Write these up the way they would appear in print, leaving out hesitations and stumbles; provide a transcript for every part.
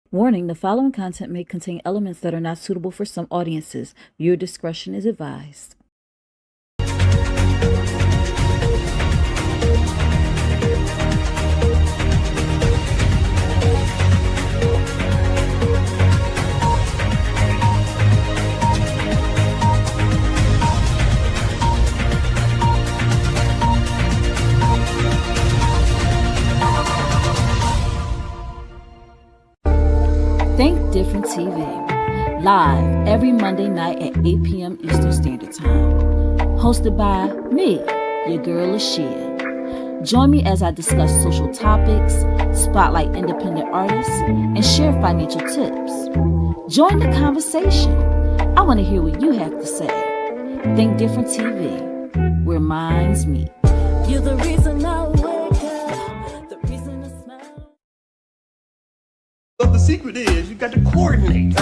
Warning, the following content may contain elements that are not suitable for some audiences. Viewer discretion is advised. Think Different TV, live every Monday night at 8 p.m. Eastern Standard Time. Hosted by me, your girl Lashia. Join me as I discuss social topics, spotlight independent artists, and share financial tips. Join the conversation. I want to hear what you have to say. Think Different TV, where minds meet. You're the reason I wake up, the reason I smile. But the secret is you got to coordinate.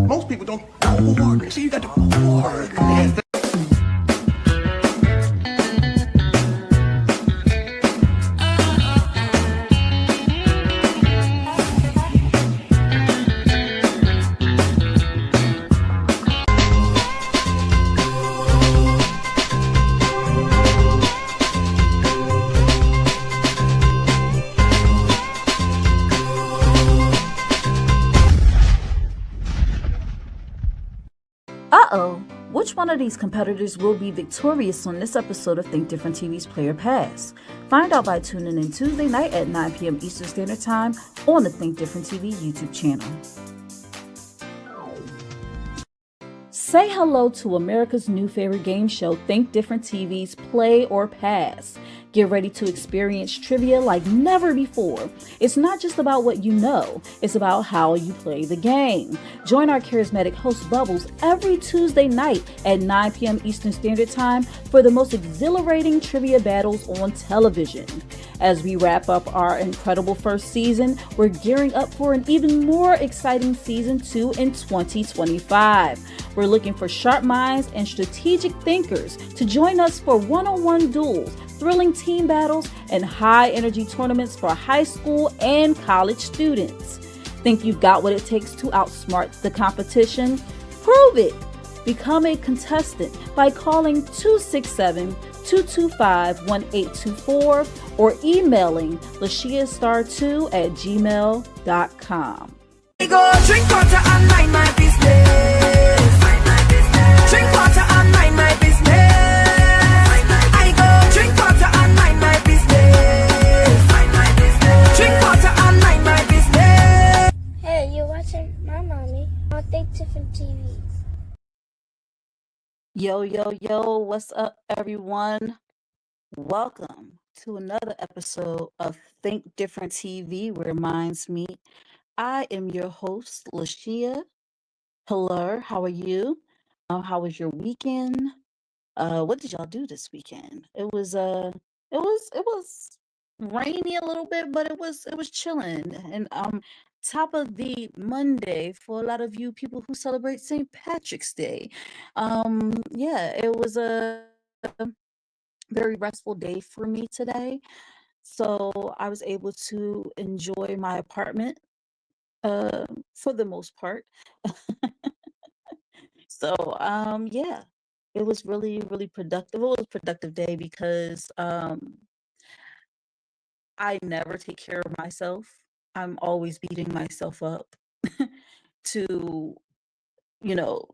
Most people don't coordinate, so you got to coordinate. Which one of these competitors will be victorious on this episode of Think Different TV's Player Pass? Find out by tuning in Tuesday night at 9 p.m. Eastern Standard Time on the Think Different TV YouTube channel. Say hello to America's new favorite game show, Think Different TV's Play or Pass. Get ready to experience trivia like never before. It's not just about what you know, it's about how you play the game. Join our charismatic host Bubbles every Tuesday night at 9 p.m. Eastern Standard Time for the most exhilarating trivia battles on television. As we wrap up our incredible first season, we're gearing up for an even more exciting season 2 in 2025. We're looking for sharp minds and strategic thinkers to join us for one-on-one duels, thrilling team battles, and high-energy tournaments for high school and college students. Think you've got what it takes to outsmart the competition? Prove it! Become a contestant by calling 267-225-1824 or emailing lashiastar2@gmail.com. Go drink water and mind my business. Drink water and mind my business. I go drink water and mind my business. Drink water and mind my business. Hey, you're watching my mommy on Think Different TV. Yo, what's up, everyone? Welcome to another episode of Think Different TV, where minds meet. I am your host, Lashia. Hello, how are you? How was your weekend? What did y'all do this weekend? It was rainy a little bit, but it was chilling. And top of the Monday for a lot of you people who celebrate St. Patrick's Day. Yeah, it was a very restful day for me today. So I was able to enjoy my apartment for the most part. So yeah, it was really productive. It was a productive day because I never take care of myself. I'm always beating myself up to, you know,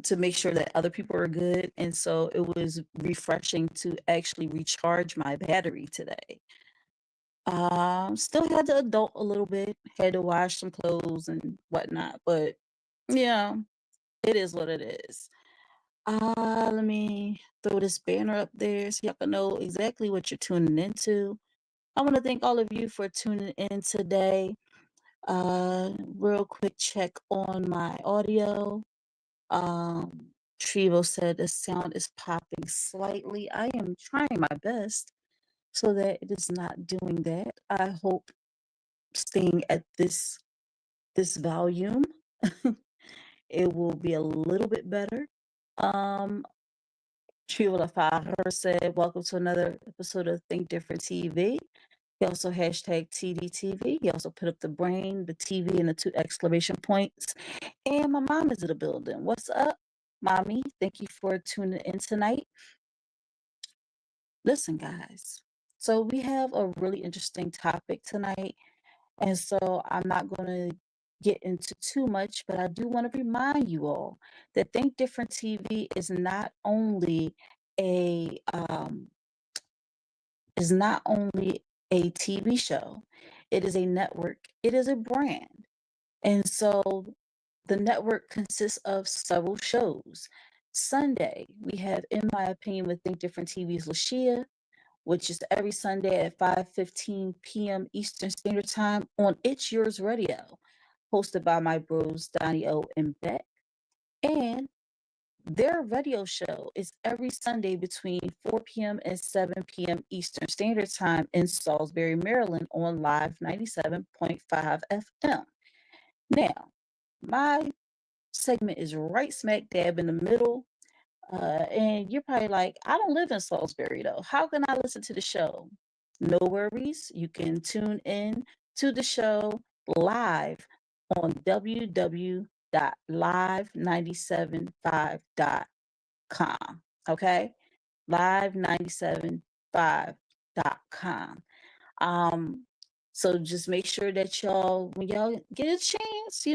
to make sure that other people are good. And so it was refreshing to actually recharge my battery today. Still had to adult a little bit, had to wash some clothes and whatnot, but yeah, it is what it is. Let me throw this banner up there so y'all can know exactly what you're tuning into. I want to thank all of you for tuning in today. Real quick check on my audio. Trevo said the sound is popping slightly. I am trying my best so that it is not doing that. I hope staying at this volume, it will be a little bit better. Trevo Lafar said, welcome to another episode of Think Different TV. He also hashtag Tdtv. He also put up the brain, the TV, and the 2 exclamation points. And my mom is in the building. What's up, mommy? Thank you for tuning in tonight. Listen, guys. So we have a really interesting topic tonight. And so I'm not going to get into too much, but I do want to remind you all that Think Different TV a um, is not only a TV show. It is a network. It is a brand. And so the network consists of several shows. Sunday, we have In My Opinion with Think Different TV's Lashia, which is every Sunday at 5:15 p.m. Eastern Standard Time on It's Yours Radio, hosted by my bros Donnie O and Beck. And their radio show is every Sunday between 4 p.m. and 7 p.m. Eastern Standard Time in Salisbury, Maryland on Live 97.5 FM. Now, my segment is right smack dab in the middle. And you're probably like, I don't live in Salisbury though. How can I listen to the show? No worries. You can tune in to the show live on www.live975.com. Okay? Live975.com. Um, so just make sure that y'all, when y'all get a chance,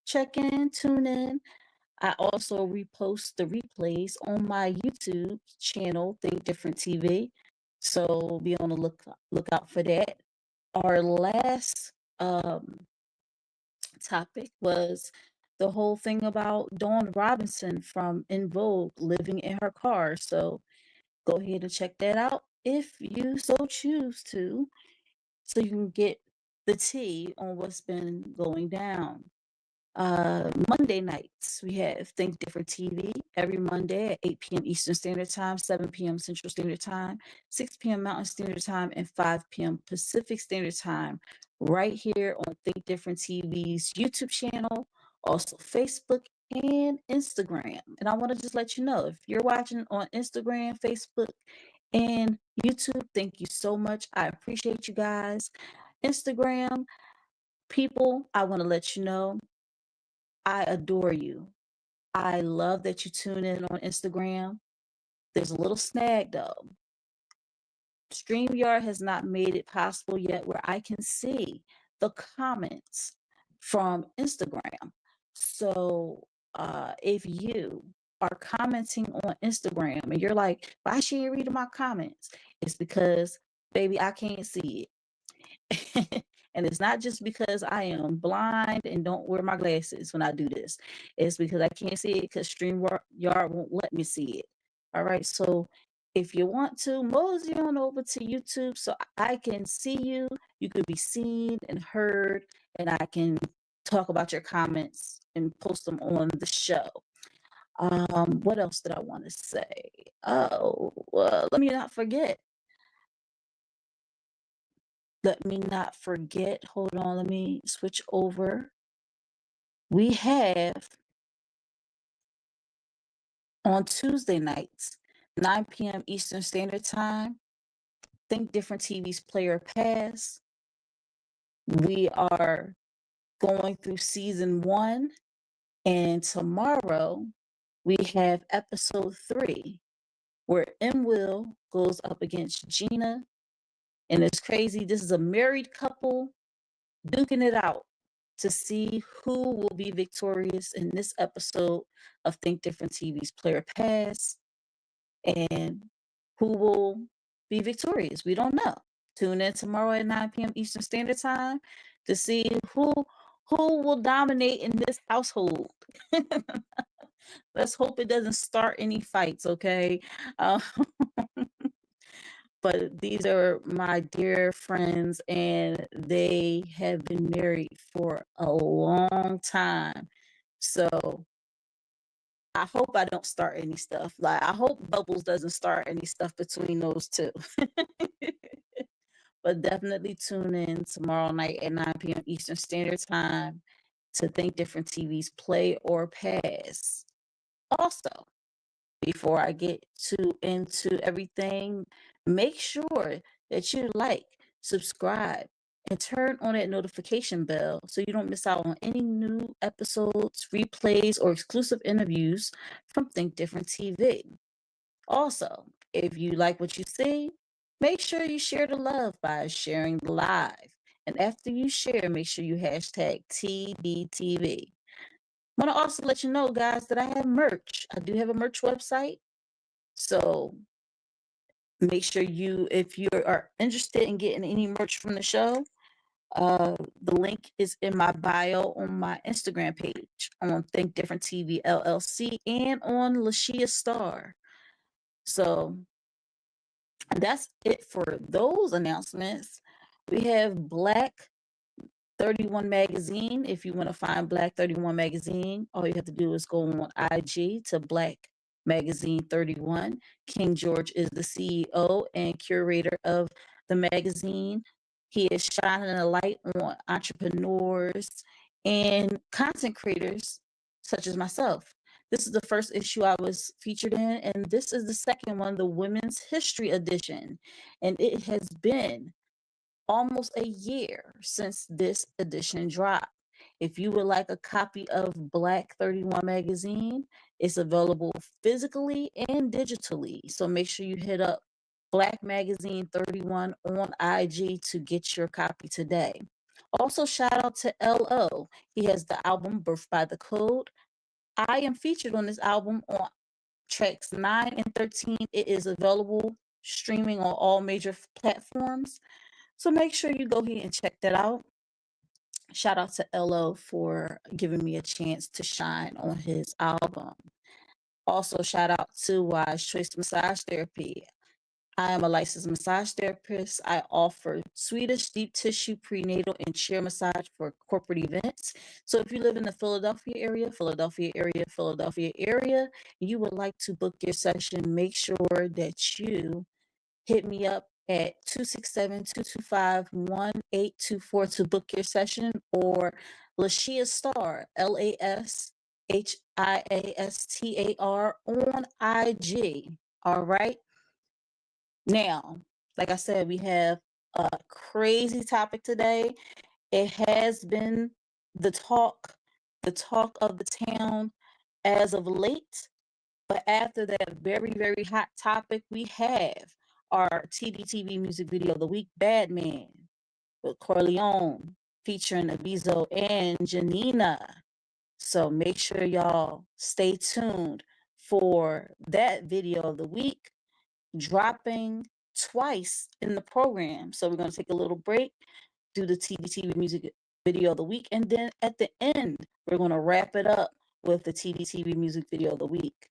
check in, tune in. I also repost the replays on my YouTube channel, Think Different TV. So be on the lookout for that. Our last topic was the whole thing about Dawn Robinson from In Vogue living in her car. So go ahead and check that out if you so choose to, so you can get the tea on what's been going down. Monday nights, we have Think Different TV every Monday at 8 p.m. Eastern Standard Time, 7 p.m. Central Standard Time, 6 p.m. Mountain Standard Time, and 5 p.m. Pacific Standard Time, right here on Think Different TV's YouTube channel, also Facebook and Instagram. And I want to just let you know, if you're watching on Instagram, Facebook, and YouTube, thank you so much. I appreciate you guys. Instagram people, I want to let you know, I adore you. I love that you tune in on Instagram. There's a little snag though. StreamYard has not made it possible yet where I can see the comments from Instagram. So if you are commenting on Instagram and you're like, why she ain't reading my comments? It's because, baby, I can't see it. And it's not just because I am blind and don't wear my glasses when I do this. It's because I can't see it because StreamYard won't let me see it. All right. So if you want to, mosey on over to YouTube so I can see you. You could be seen and heard, and I can talk about your comments and post them on the show. What else did I want to say? Oh, let me not forget. Hold on, let me switch over. We have on Tuesday nights, 9 p.m. Eastern Standard Time, Think Different TV's Player Pass. We are going through season 1, and tomorrow we have episode 3, where M. Will goes up against Gina. And it's crazy. This is a married couple duking it out to see who will be victorious in this episode of Think Different TV's Player Pass and who will be victorious. We don't know. Tune in tomorrow at 9 p.m. Eastern Standard Time to see who will dominate in this household. Let's hope it doesn't start any fights, okay? But these are my dear friends, and they have been married for a long time. So I hope I don't start any stuff. Like, I hope Bubbles doesn't start any stuff between those two. But definitely tune in tomorrow night at 9 p.m. Eastern Standard Time to Think Different TV's Play or Pass. Also, before I get into everything, make sure that you like, subscribe, and turn on that notification bell so you don't miss out on any new episodes, replays, or exclusive interviews from Think Different TV. Also, if you like what you see, make sure you share the love by sharing the live. And after you share, make sure you hashtag TDTV. Want to also let you know, guys, that I have merch. I do have a merch website. So make sure if you are interested in getting any merch from the show, the link is in my bio on my Instagram page on Think Different TV LLC and on Lashia Star. So that's it for those announcements. We have Black 31 Magazine. If you want to find Black 31 Magazine, all you have to do is go on IG to Black Magazine 31. King George is the CEO and curator of the magazine. He is shining a light on entrepreneurs and content creators such as myself. This is the first issue I was featured in, and this is the second one, the Women's History Edition. And it has been almost a year since this edition dropped. If you would like a copy of Black 31 magazine, it's available physically and digitally. So make sure you hit up Black Magazine 31 on IG to get your copy today. Also, shout out to LO. He has the album Birth by the Code. I am featured on this album on tracks 9 and 13. It is available streaming on all major platforms. So make sure you go ahead and check that out. Shout out to LO for giving me a chance to shine on his album. Also, shout out to Wise Choice Massage Therapy. I am a licensed massage therapist. I offer Swedish deep tissue, prenatal, and chair massage for corporate events. So if you live in the Philadelphia area, and you would like to book your session, make sure that you hit me up at 267-225-1824 to book your session, or Lashia Star, LASHIASTAR on IG. All right. Now, like I said, we have a crazy topic today. It has been the talk of the town as of late. But after that very, very hot topic, we have our Tdtv music video of the week, Bad Man, with Corleone, featuring Abizo and Janina. So make sure y'all stay tuned for that video of the week, dropping twice in the program. So we're going to take a little break, do the Tdtv music video of the week, and then at the end, we're going to wrap it up with the Tdtv music video of the week.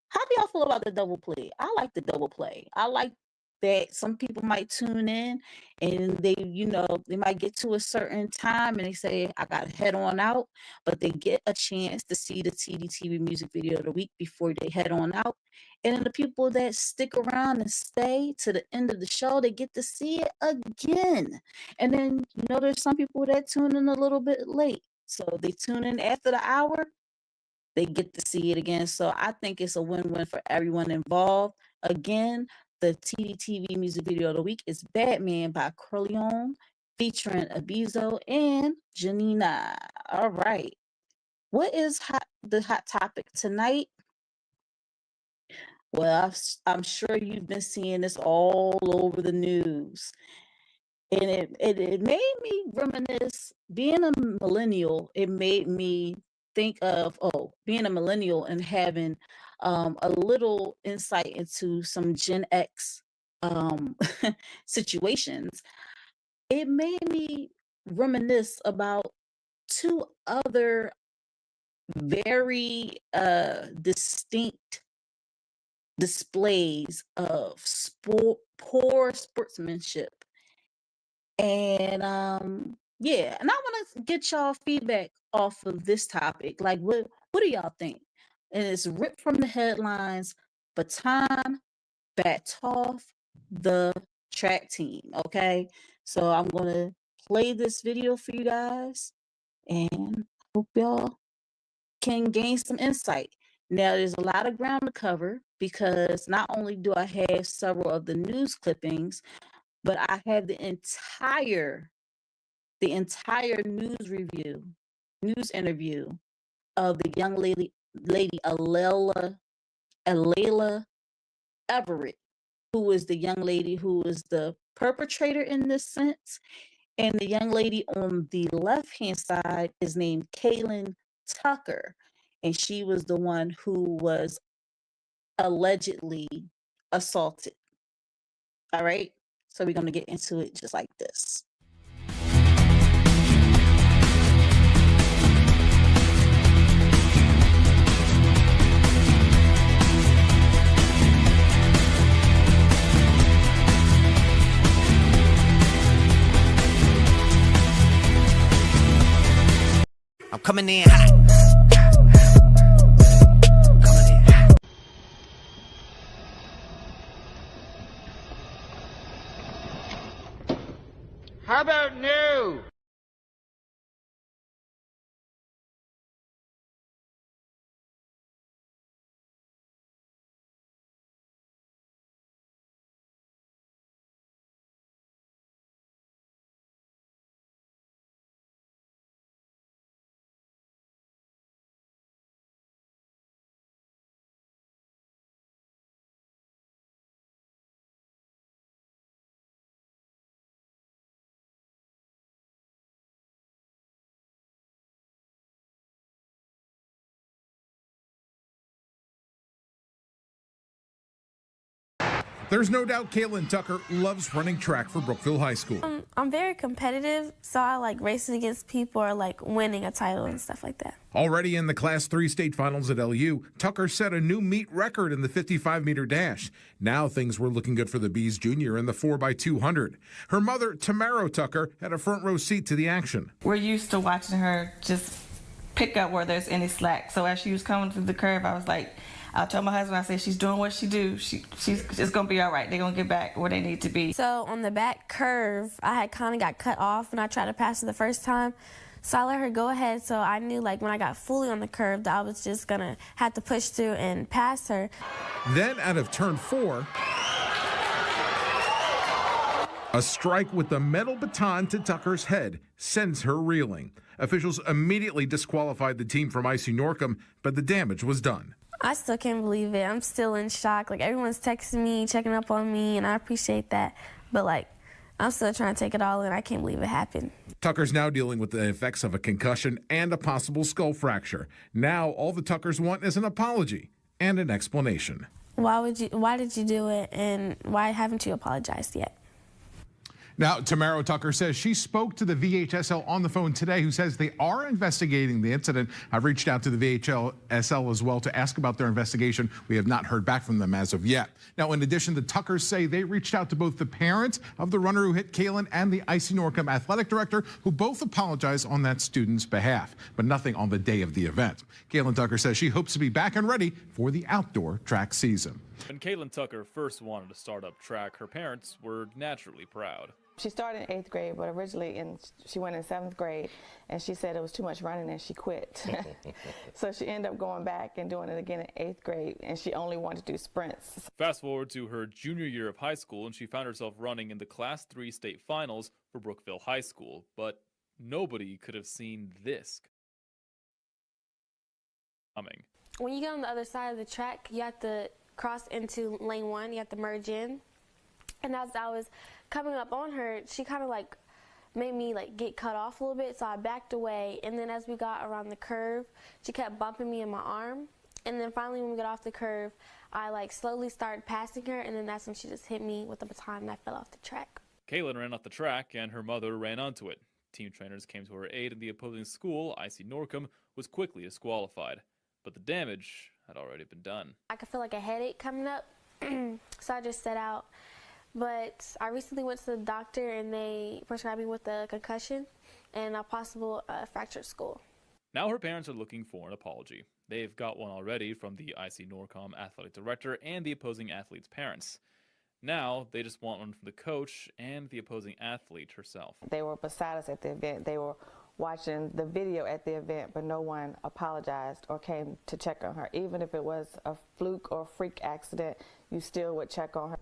How do y'all feel about the double play? I like the double play. I like that some people might tune in and they might get to a certain time and they say, I got to head on out, but they get a chance to see the Tdtv music video of the week before they head on out. And then the people that stick around and stay to the end of the show, they get to see it again. And then, there's some people that tune in a little bit late. So they tune in after the hour, they get to see it again. So I think it's a win-win for everyone involved. Again, the Tdtv music video of the week is Bad Man by Corleone, featuring Abizo and Janina. All right. What is the hot topic tonight? Well, I'm sure you've been seeing this all over the news. And it made me reminisce, being a millennial, it made me think of, being a millennial and having a little insight into some Gen X situations. It made me reminisce about two other very distinct displays of poor sportsmanship. And yeah, and I want to get y'all feedback off of this topic. Like, what do y'all think? And it's ripped from the headlines. Baton, Baton, the track team. Okay, so I'm gonna play this video for you guys, and hope y'all can gain some insight. Now, there's a lot of ground to cover because not only do I have several of the news clippings, but I had the entire news interview of the young lady Alayla Everett, who is the young lady who is the perpetrator in this sense. And the young lady on the left-hand side is named Kaylin Tucker. And she was the one who was allegedly assaulted. All right. So we're going to get into it just like this. I'm coming in hot. Coming in hot. How about new? There's no doubt Kaylin Tucker loves running track for Brookville High School. I'm very competitive, so I like racing against people or like winning a title and stuff like that. Already in the Class 3 state finals at LU, Tucker set a new meet record in the 55-meter dash. Now things were looking good for the Bees Junior in the 4x200. Her mother, Tamara Tucker, had a front row seat to the action. We're used to watching her just pick up where there's any slack. So as she was coming through the curve, I was like, I'll tell my husband, I said, she's doing what she do. It's going to be all right. They're going to get back where they need to be. So on the back curve, I had kind of got cut off when I tried to pass her the first time. So I let her go ahead. So I knew like when I got fully on the curve that I was just going to have to push through and pass her. Then out of turn 4, a strike with the metal baton to Tucker's head sends her reeling. Officials immediately disqualified the team from IC Norcom, but the damage was done. I still can't believe it. I'm still in shock. Like everyone's texting me, checking up on me, and I appreciate that. But like, I'm still trying to take it all in. I can't believe it happened. Tucker's now dealing with the effects of a concussion and a possible skull fracture. Now all the Tuckers want is an apology and an explanation. Why did you do it, and why haven't you apologized yet? Now, Tamara Tucker says she spoke to the VHSL on the phone today, who says they are investigating the incident. I've reached out to the VHSL as well to ask about their investigation. We have not heard back from them as of yet. Now, in addition, the Tuckers say they reached out to both the parents of the runner who hit Kaylin and the IC Norcom athletic director, who both apologized on that student's behalf, but nothing on the day of the event. Kaylin Tucker says she hopes to be back and ready for the outdoor track season. When Kaylin Tucker first wanted to start up track, her parents were naturally proud. She started in 8th grade, but originally she went in 7th grade, and she said it was too much running and she quit. So she ended up going back and doing it again in 8th grade, and she only wanted to do sprints. Fast forward to her junior year of high school, and she found herself running in the Class 3 state finals for Brookville High School, but nobody could have seen this coming. When you get on the other side of the track, you have to cross into lane 1, you have to merge in. And as I was coming up on her, she kind of like made me like get cut off a little bit, so I backed away. And then as we got around the curve, she kept bumping me in my arm. And then finally when we got off the curve, I like slowly started passing her, and then that's when she just hit me with the baton and I fell off the track. Kaylin ran off the track and her mother ran onto it. Team trainers came to her aid, and the opposing school, IC Norcom, was quickly disqualified. But the damage had already been done. I could feel like a headache coming up, so I just set out. But I recently went to the doctor, and they prescribed me with a concussion and a possible fractured skull. Now her parents are looking for an apology. They've got one already from the IC Norcom athletic director and the opposing athlete's parents. Now they just want one from the coach and the opposing athlete herself. They were beside us at the event. They were watching the video at the event, but no one apologized or came to check on her. Even if it was a fluke or freak accident, you still would check on her.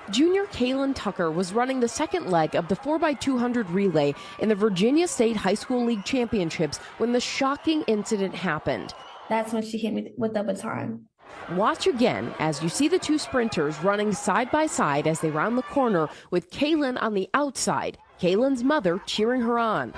Junior Kaylin Tucker was running the second leg of the 4x200 relay in the Virginia State High School League Championships when the shocking incident happened. That's when she hit me with the baton. Watch again as you see the two sprinters running side by side as they round the corner with Kaylin on the outside, Kaylin's mother cheering her on.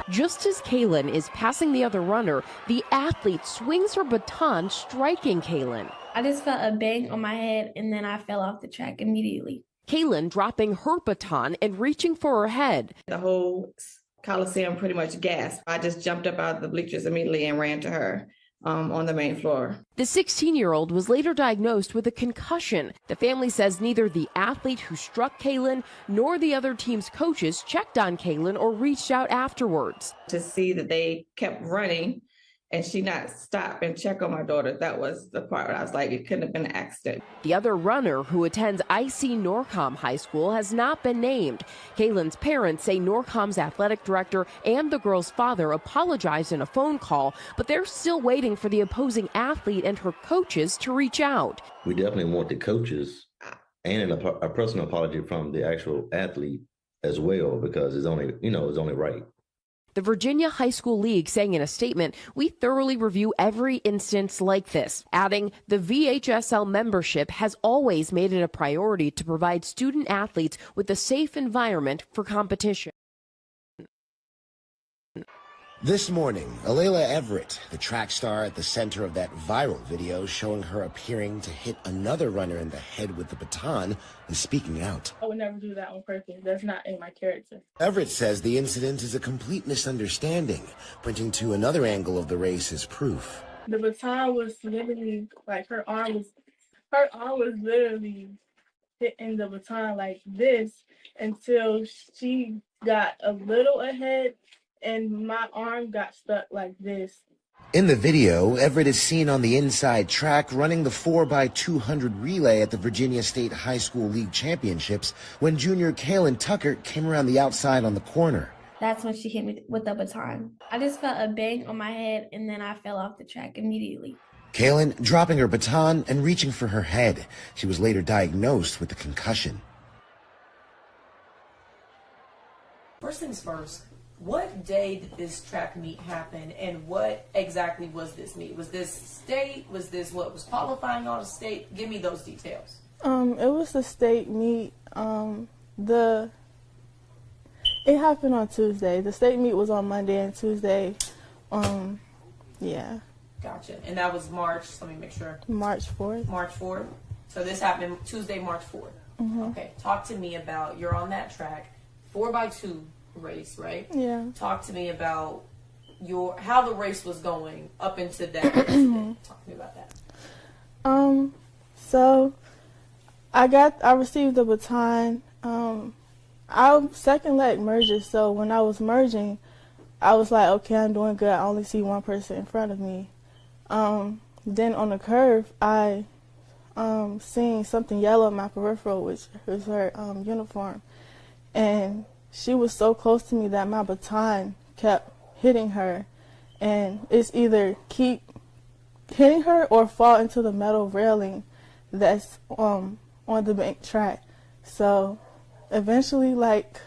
Just as Kaylin is passing the other runner, the athlete swings her baton, striking Kaylin. I just felt a bang on my head and then I fell off the track immediately. Kaylin dropping her baton and reaching for her head. The whole Coliseum pretty much gasped. I just jumped up out of the bleachers immediately and ran to her on the main floor. The 16-year-old was later diagnosed with a concussion. The family says neither the athlete who struck Kaylin nor the other team's coaches checked on Kaylin or reached out afterwards. To see that they kept running and she not stop and check on my daughter, that was the part where I was like, it couldn't have been an accident. The other runner, who attends IC Norcom High School, has not been named. Kaylin's parents say Norcom's athletic director and the girl's father apologized in a phone call, but they're still waiting for the opposing athlete and her coaches to reach out. We definitely want the coaches and a personal apology from the actual athlete as well, because it's only right. The Virginia High School League saying in a statement, "We thoroughly review every instance like this," adding, "The VHSL membership has always made it a priority to provide student athletes with a safe environment for competition." This morning, Alayla Everett, the track star at the center of that viral video showing her appearing to hit another runner in the head with the baton, is speaking out. I would never do that on purpose. That's not in my character. Everett says the incident is a complete misunderstanding, pointing to another angle of the race as proof. The baton was literally, like, her arm was literally hitting the baton like this until she got a little ahead and my arm got stuck like this. In the video, Everett is seen on the inside track running the 4x200 relay at the Virginia State High School League Championships when junior Kaylin Tucker came around the outside on the corner. That's when she hit me with the baton. I just felt a bang on my head and then I fell off the track immediately. Kaylin dropping her baton and reaching for her head. She was later diagnosed with a concussion. First things first, what day did this track meet happen, and what exactly was this meet? Was this state? Was this what was qualifying on a state? Give me those details. It was the state meet. It happened on Tuesday. The state meet was on Monday and Tuesday. Yeah. Gotcha. And that was March, let me make sure. March 4th. March 4th. So this happened Tuesday, March 4th. Mm-hmm. Okay. Talk to me about, you're on that track, 4x2 race, right? Yeah. Talk to me about how the race was going up into that incident. Talk to me about that. So I received the baton. Our second leg merges, so when I was merging, I was like, okay, I'm doing good. I only see one person in front of me. Then on the curve, I seen something yellow in my peripheral, which was her uniform. And she was so close to me that my baton kept hitting her. And it's either keep hitting her or fall into the metal railing that's on the bank track. So eventually, like,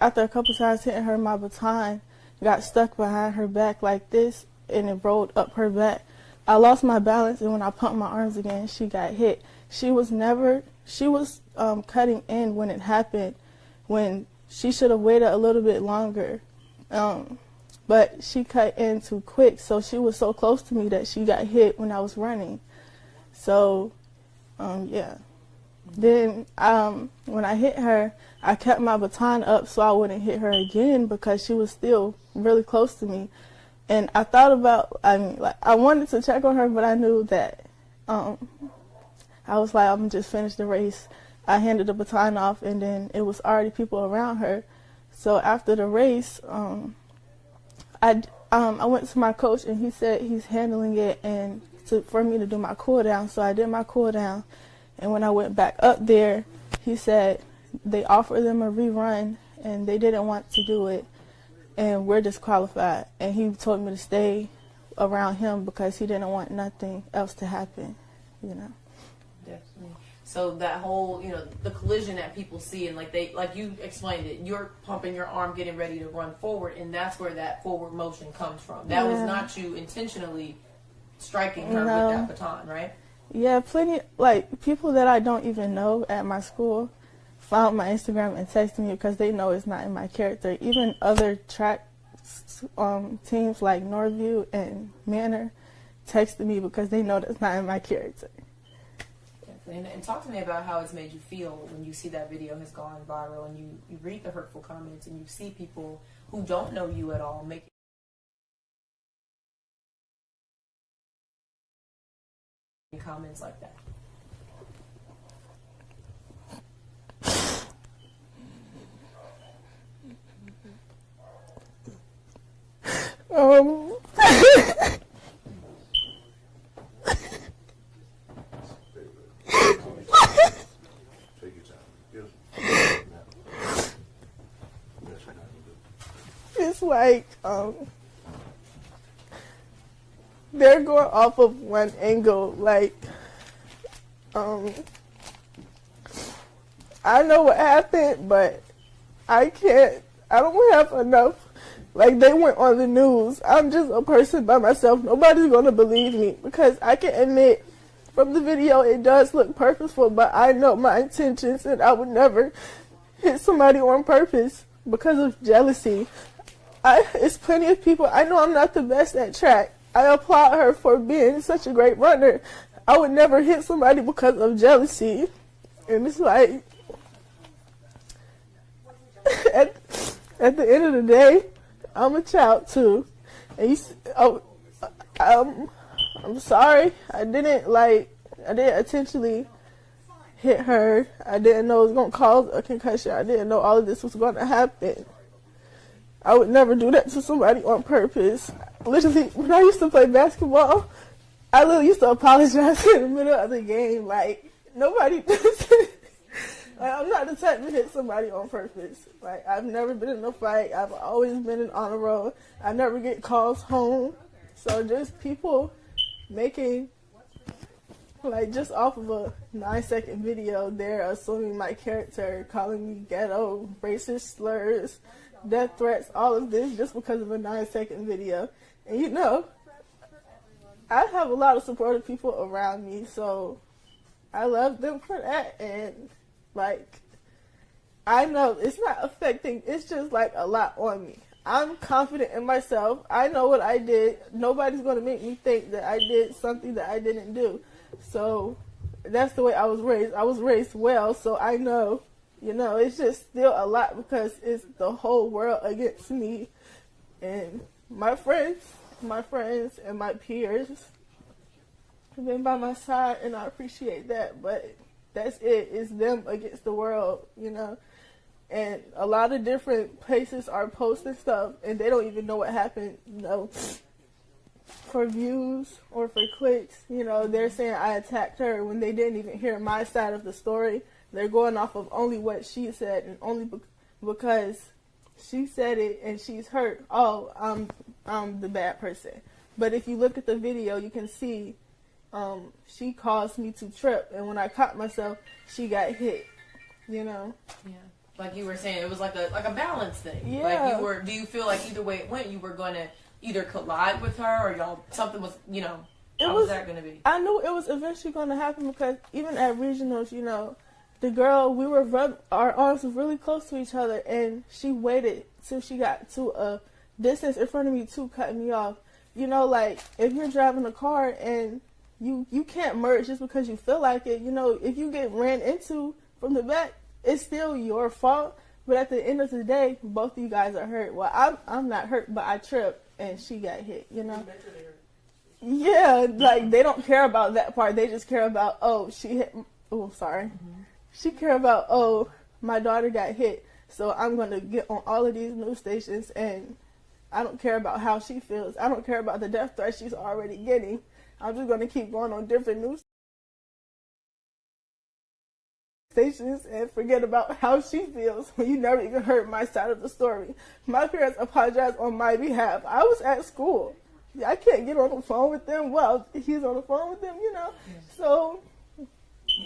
after a couple times hitting her, my baton got stuck behind her back like this, and it rolled up her back. I lost my balance, and when I pumped my arms again, she got hit. She was cutting in when it happened, when she should have waited a little bit longer. But she cut in too quick, so she was so close to me that she got hit when I was running. So, yeah. Then when I hit her, I kept my baton up so I wouldn't hit her again because she was still really close to me. And I thought about, I wanted to check on her, but I knew that I was like, I'm going to just finish the race. I handed the baton off, and then it was already people around her. So after the race, I went to my coach, and he said he's handling it and for me to do my cool down. So I did my cool down. And when I went back up there, he said they offered them a rerun, and they didn't want to do it, and we're disqualified. And he told me to stay around him because he didn't want nothing else to happen, you know. Definitely. So that whole, you know, the collision that people see, and like you explained it, you're pumping your arm, getting ready to run forward, and that's where that forward motion comes from. That was not you intentionally striking her with that baton, right? Yeah, plenty, like, people that I don't even know at my school found my Instagram and texted me because they know it's not in my character. Even other track teams like Northview and Manor texted me because they know that's not in my character. And talk to me about how it's made you feel when you see that video has gone viral and you read the hurtful comments and you see people who don't know you at all making comments like that. It's like, they're going off of one angle, like, I know what happened, but I don't have enough. Like, they went on the news. I'm just a person by myself. Nobody's going to believe me because I can admit from the video it does look purposeful, but I know my intentions and I would never hit somebody on purpose because of jealousy. It's plenty of people. I know I'm not the best at track. I applaud her for being such a great runner. I would never hit somebody because of jealousy. And it's like, at the end of the day, I'm a child too. And I'm sorry. I didn't intentionally hit her. I didn't know it was going to cause a concussion. I didn't know all of this was going to happen. I would never do that to somebody on purpose. Literally, when I used to play basketball, I literally used to apologize in the middle of the game. Like, nobody does it. Like, I'm not the type to hit somebody on purpose. Like, I've never been in a fight. I've always been in on a road. I never get calls home. So just people making, like, just off of a 9-second video, they're assuming my character, calling me ghetto, racist slurs, death threats, all of this just because of a 9-second video. And you know, I have a lot of supportive people around me, so I love them for that. And like, I know it's not affecting, it's just like a lot on me. I'm confident in myself. I know what I did. Nobody's going to make me think that I did something that I didn't do. So that's the way I was raised. I was raised well, so I know. You know, it's just still a lot because it's the whole world against me. And my friends and my peers have been by my side, and I appreciate that. But that's it. It's them against the world, you know. And a lot of different places are posting stuff, and they don't even know what happened, you know, for views or for clicks. You know, they're saying I attacked her when they didn't even hear my side of the story. They're going off of only what she said, and only because she said it and she's hurt. Oh, I'm the bad person. But if you look at the video, you can see she caused me to trip, and when I caught myself, she got hit. You know. Yeah. Like you were saying, it was like a balance thing. Yeah. Like do you feel like either way it went, you were going to either collide with her or y'all something was, you know, how was that going to be? I knew it was eventually going to happen because even at regionals, you know, the girl, our arms were really close to each other, and she waited till she got to a distance in front of me to cut me off. You know, like, if you're driving a car and you can't merge just because you feel like it, you know, if you get ran into from the back, it's still your fault. But at the end of the day, both of you guys are hurt. Well, I'm not hurt, but I tripped and she got hit, you know? Yeah, like, they don't care about that part. They just care about, oh, she hit, oh, sorry. Mm-hmm. She care about, oh, my daughter got hit, so I'm going to get on all of these news stations, and I don't care about how she feels. I don't care about the death threat she's already getting. I'm just going to keep going on different news stations and forget about how she feels when you never even heard my side of the story. My parents apologized on my behalf. I was at school. I can't get on the phone with them. Well, he's on the phone with them, you know. So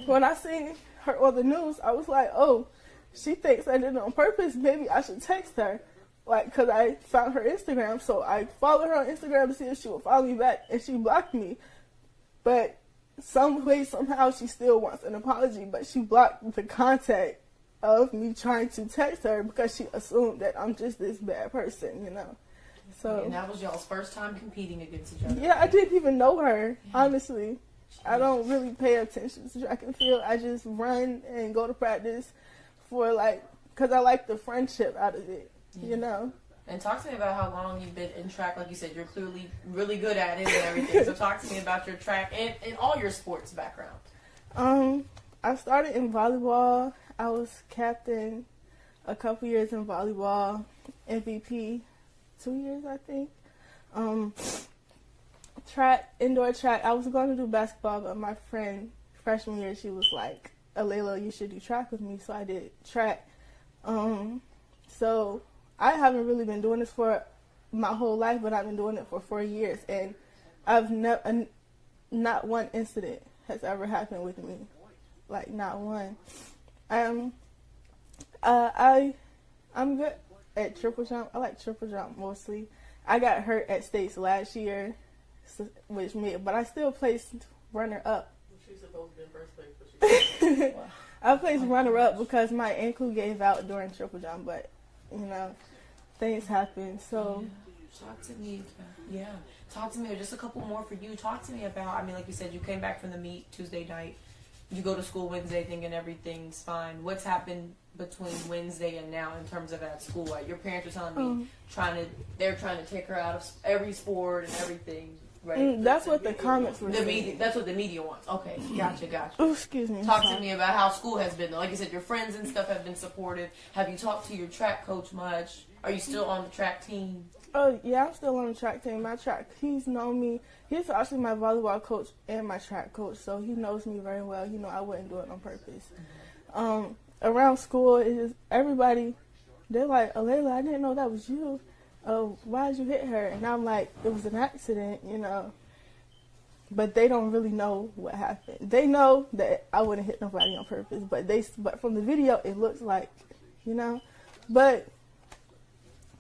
When I seen her on the news, I was like, oh, she thinks I did it on purpose. Maybe I should text her. Like, because I found her Instagram. So I followed her on Instagram to see if she would follow me back. And she blocked me. But some way, somehow, she still wants an apology. But she blocked the contact of me trying to text her because she assumed that I'm just this bad person, you know. So, and that was y'all's first time competing against each other. Yeah, I didn't even know her, honestly. I don't really pay attention to track and field. I just run and go to practice for, like, because I like the friendship out of it, you know. And talk to me about how long you've been in track. Like you said, you're clearly really good at it and everything. So talk to me about your track and all your sports background. I started in volleyball. I was captain a couple years in volleyball, MVP 2 years, I think. Track, indoor track. I was going to do basketball, but my friend, freshman year, she was like, Alayla, you should do track with me. So I did track. So I haven't really been doing this for my whole life, but I've been doing it for 4 years. And I've never, not one incident has ever happened with me. Like, not one. I'm good at triple jump. I like triple jump mostly. I got hurt at states last year, but I still placed runner up. She's supposed to be in first place, but I placed runner up because my ankle gave out during triple jump, but you know, things happen. So talk to me. Talk to me. Just a couple more for you. Talk to me about. I mean, like you said, you came back from the meet Tuesday night. You go to school Wednesday thinking everything's fine. What's happened between Wednesday and now in terms of at school? Like your parents are telling me they're trying to take her out of every sport and everything. Right? That's what the comments were saying. That's what the media wants. Okay, gotcha. Oh, excuse me. Talk to me about how school has been. Like you said, your friends and stuff have been supportive. Have you talked to your track coach much? Are you still on the track team? Oh, yeah, I'm still on the track team. My track, he's known me. He's actually my volleyball coach and my track coach, so he knows me very well. You know, I wouldn't do it on purpose. Around school, it is everybody, they're like, Alayla, I didn't know that was you. Oh, why did you hit her? And I'm like, it was an accident, you know. But they don't really know what happened. They know that I wouldn't hit nobody on purpose, but from the video, it looks like, you know. But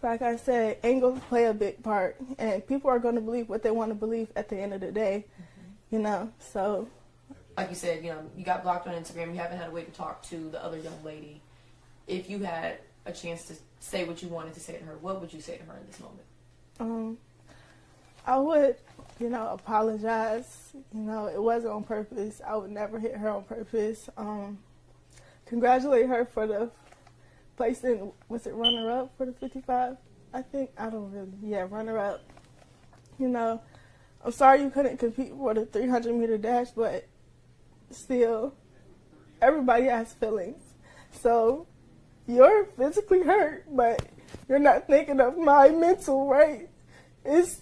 like I said, angles play a big part, and people are going to believe what they want to believe at the end of the day, you know, so. Like you said, you know, you got blocked on Instagram, you haven't had a way to talk to the other young lady. If you had a chance to say what you wanted to say to her, what would you say to her in this moment? I would, you know, apologize. You know, it wasn't on purpose. I would never hit her on purpose. Congratulate her for the placing, was it runner-up for the 55? I think, I don't really, yeah, runner-up. You know, I'm sorry you couldn't compete for the 300-meter dash, but still, everybody has feelings. So, you're physically hurt, but you're not thinking of my mental, right? It's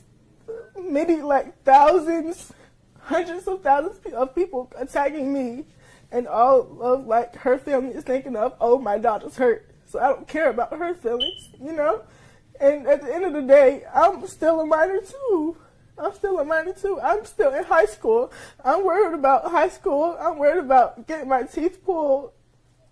many, like, thousands, hundreds of thousands of people attacking me, and all of, like, her family is thinking of, oh, my daughter's hurt. So I don't care about her feelings, you know? And at the end of the day, I'm still a minor too. I'm still in high school. I'm worried about high school. I'm worried about getting my teeth pulled.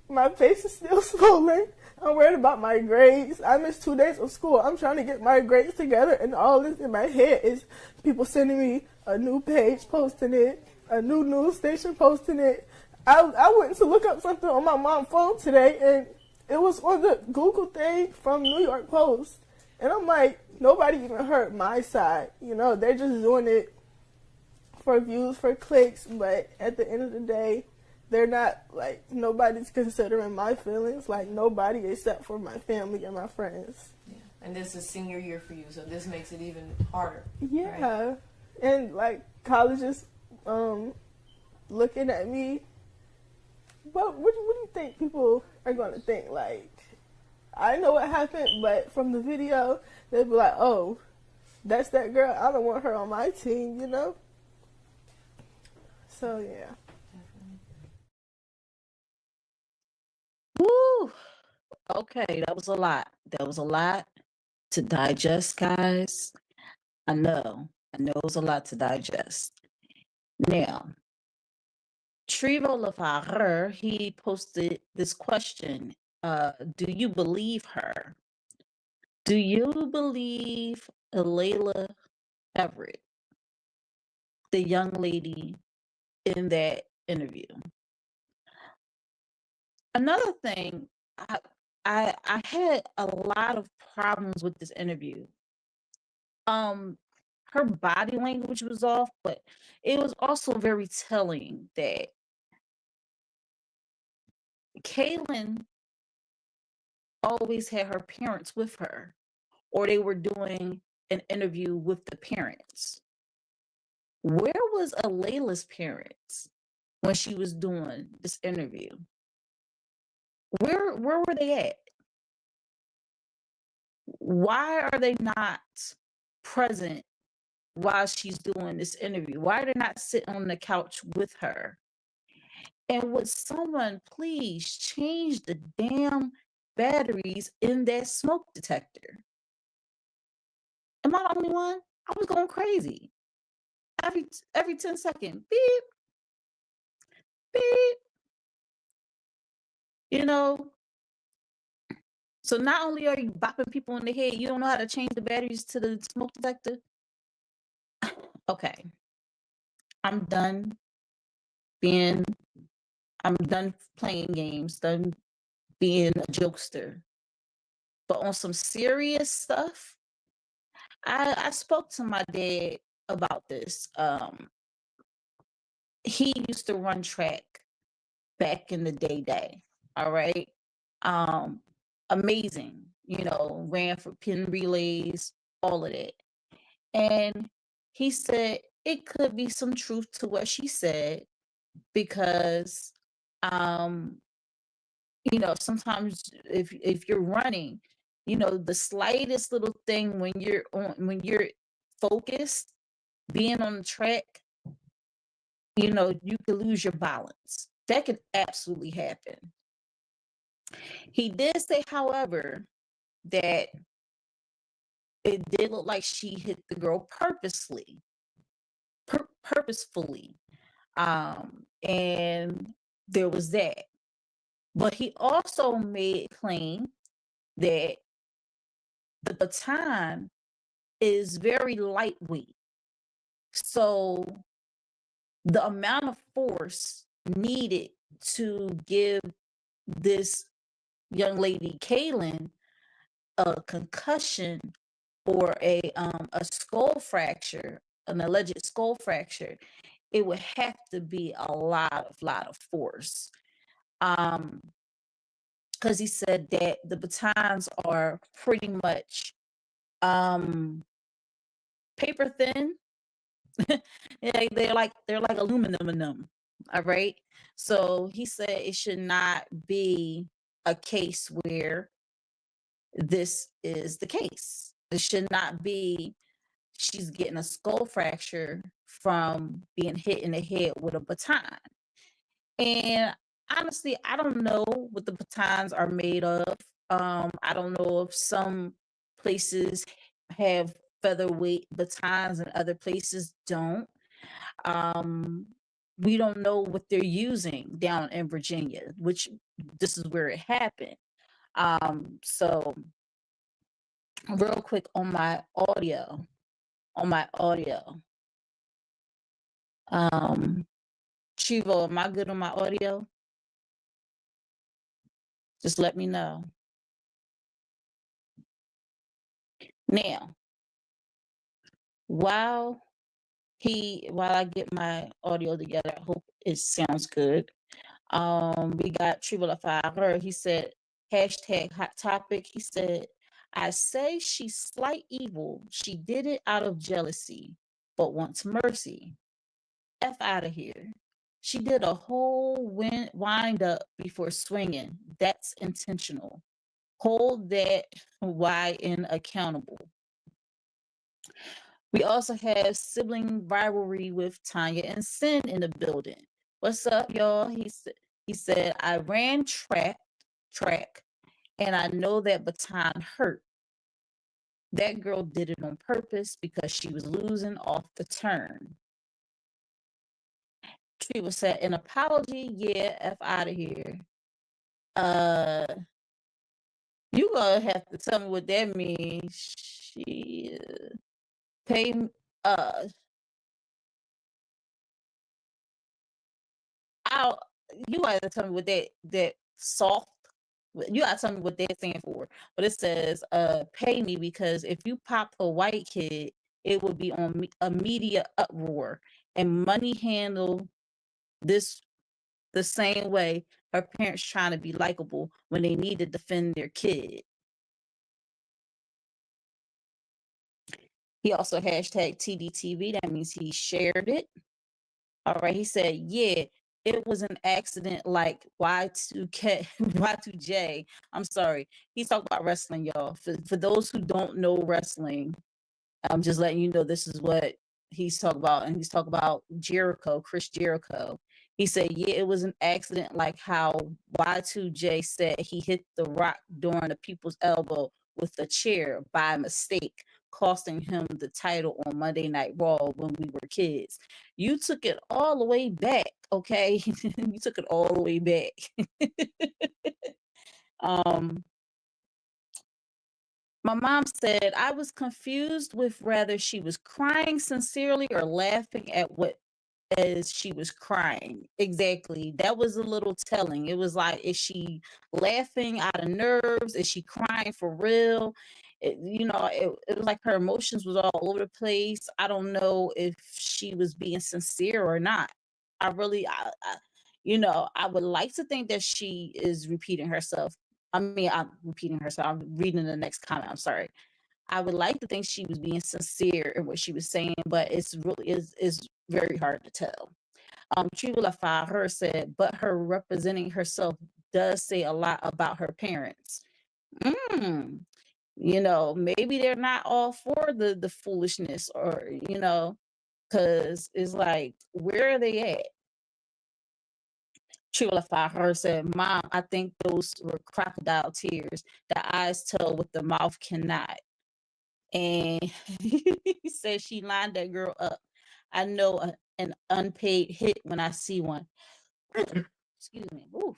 My face is still swollen. I'm worried about my grades. I missed 2 days of school. I'm trying to get my grades together, and all this in my head is people sending me a new page posting it, a new news station posting it. I went to look up something on my mom's phone today, and it was on the Google thing from New York Post. And I'm like, nobody even heard my side. You know, they're just doing it for views, for clicks. But at the end of the day, they're not, like, nobody's considering my feelings. Like, nobody except for my family and my friends. Yeah. And this is senior year for you, so this makes it even harder. Yeah. Right? And, like, colleges looking at me. What do you think people are going to think? Like, I know what happened, but from the video, they'll be like, oh, that's that girl. I don't want her on my team, you know? So, yeah. Woo! Okay, that was a lot. That was a lot to digest, guys. I know it was a lot to digest. Now, Trivo Lafare, he posted this question. Do you believe her? Do you believe Layla Everett, the young lady in that interview? Another thing, I had a lot of problems with this interview. Her body language was off, but it was also very telling that Kaylin always had her parents with her, or they were doing an interview with the parents. Where was Alayla's parents when she was doing this interview? Where were they at? Why are they not present while she's doing this interview? Why are they not sitting on the couch with her? And would someone please change the damn batteries in that smoke detector? Am I the only one? I was going crazy. Every 10 seconds, beep, beep. You know, so not only are you bopping people in the head, you don't know how to change the batteries to the smoke detector. Okay, I'm done being, I'm done playing games, done being a jokester. But on some serious stuff, I spoke to my dad about this. He used to run track back in the day. All right. Um, amazing, ran for pin relays, all of that. And he said it could be some truth to what she said because sometimes if you're running, the slightest little thing when you're focused, being on the track, you could lose your balance. That could absolutely happen. He did say, however, that it did look like she hit the girl purposefully. And there was that. But he also made claim that the baton is very lightweight. So the amount of force needed to give this young lady, Kaylin, a concussion or a skull fracture, an alleged skull fracture, it would have to be a lot of force. Because he said that the batons are pretty much paper thin. they're like aluminum in them. All right. So he said it should not be a case where this is the case. It should not be she's getting a skull fracture from being hit in the head with a baton. And honestly, I don't know what the batons are made of. I don't know if some places have featherweight batons and other places don't. We don't know what they're using down in Virginia, which this is where it happened. So real quick on my audio. Chivo, am I good on my audio? Just let me know. Now, while I get my audio together, I hope it sounds good. We got Triple Fire. He said, hashtag hot topic. He said, I say she's slight evil. She did it out of jealousy, but wants mercy. F out of here. She did a whole wind up before swinging. That's intentional. Hold that YN accountable. We also have sibling rivalry with Tanya and Sin in the building. What's up, y'all? He said, I ran track, and I know that baton hurt. That girl did it on purpose because she was losing off the turn. Treva said, an apology, yeah, F out of here. You gonna have to tell me what that means. She pay I'll you gotta tell me what that soft you gotta tell me what that stands for. But it says pay me because if you pop a white kid, it would be on a media uproar and money handle this the same way her parents trying to be likable when they need to defend their kid. He also hashtag Tdtv. That means he shared it. All right. He said, yeah, it was an accident like Y2K, Y2J. I'm sorry. He's talking about wrestling, y'all. For those who don't know wrestling, I'm just letting you know this is what he's talking about. And he's talking about Jericho, Chris Jericho. He said, yeah, it was an accident like how Y2J said he hit the Rock during the people's elbow with a chair by mistake, costing him the title on Monday Night Raw when we were kids. You took it all the way back, okay? You took it all the way back. My mom said I was confused with whether she was crying sincerely or laughing at what as she was crying. Exactly. That was a little telling. It was like, is she laughing out of nerves? Is she crying for real? It was like her emotions was all over the place. I don't know if she was being sincere or not. I would like to think that she is repeating herself. I'm repeating herself. I'm reading the next comment. I'm sorry. I would like to think she was being sincere in what she was saying, but it's really is very hard to tell. Tribula her said, but her representing herself does say a lot about her parents. Maybe they're not all for the foolishness or, because it's like, where are they at? Tribula her said, Mom, I think those were crocodile tears. The eyes tell what the mouth cannot. And he said she lined that girl up. I know an unpaid hit when I see one. Excuse me. Ooh,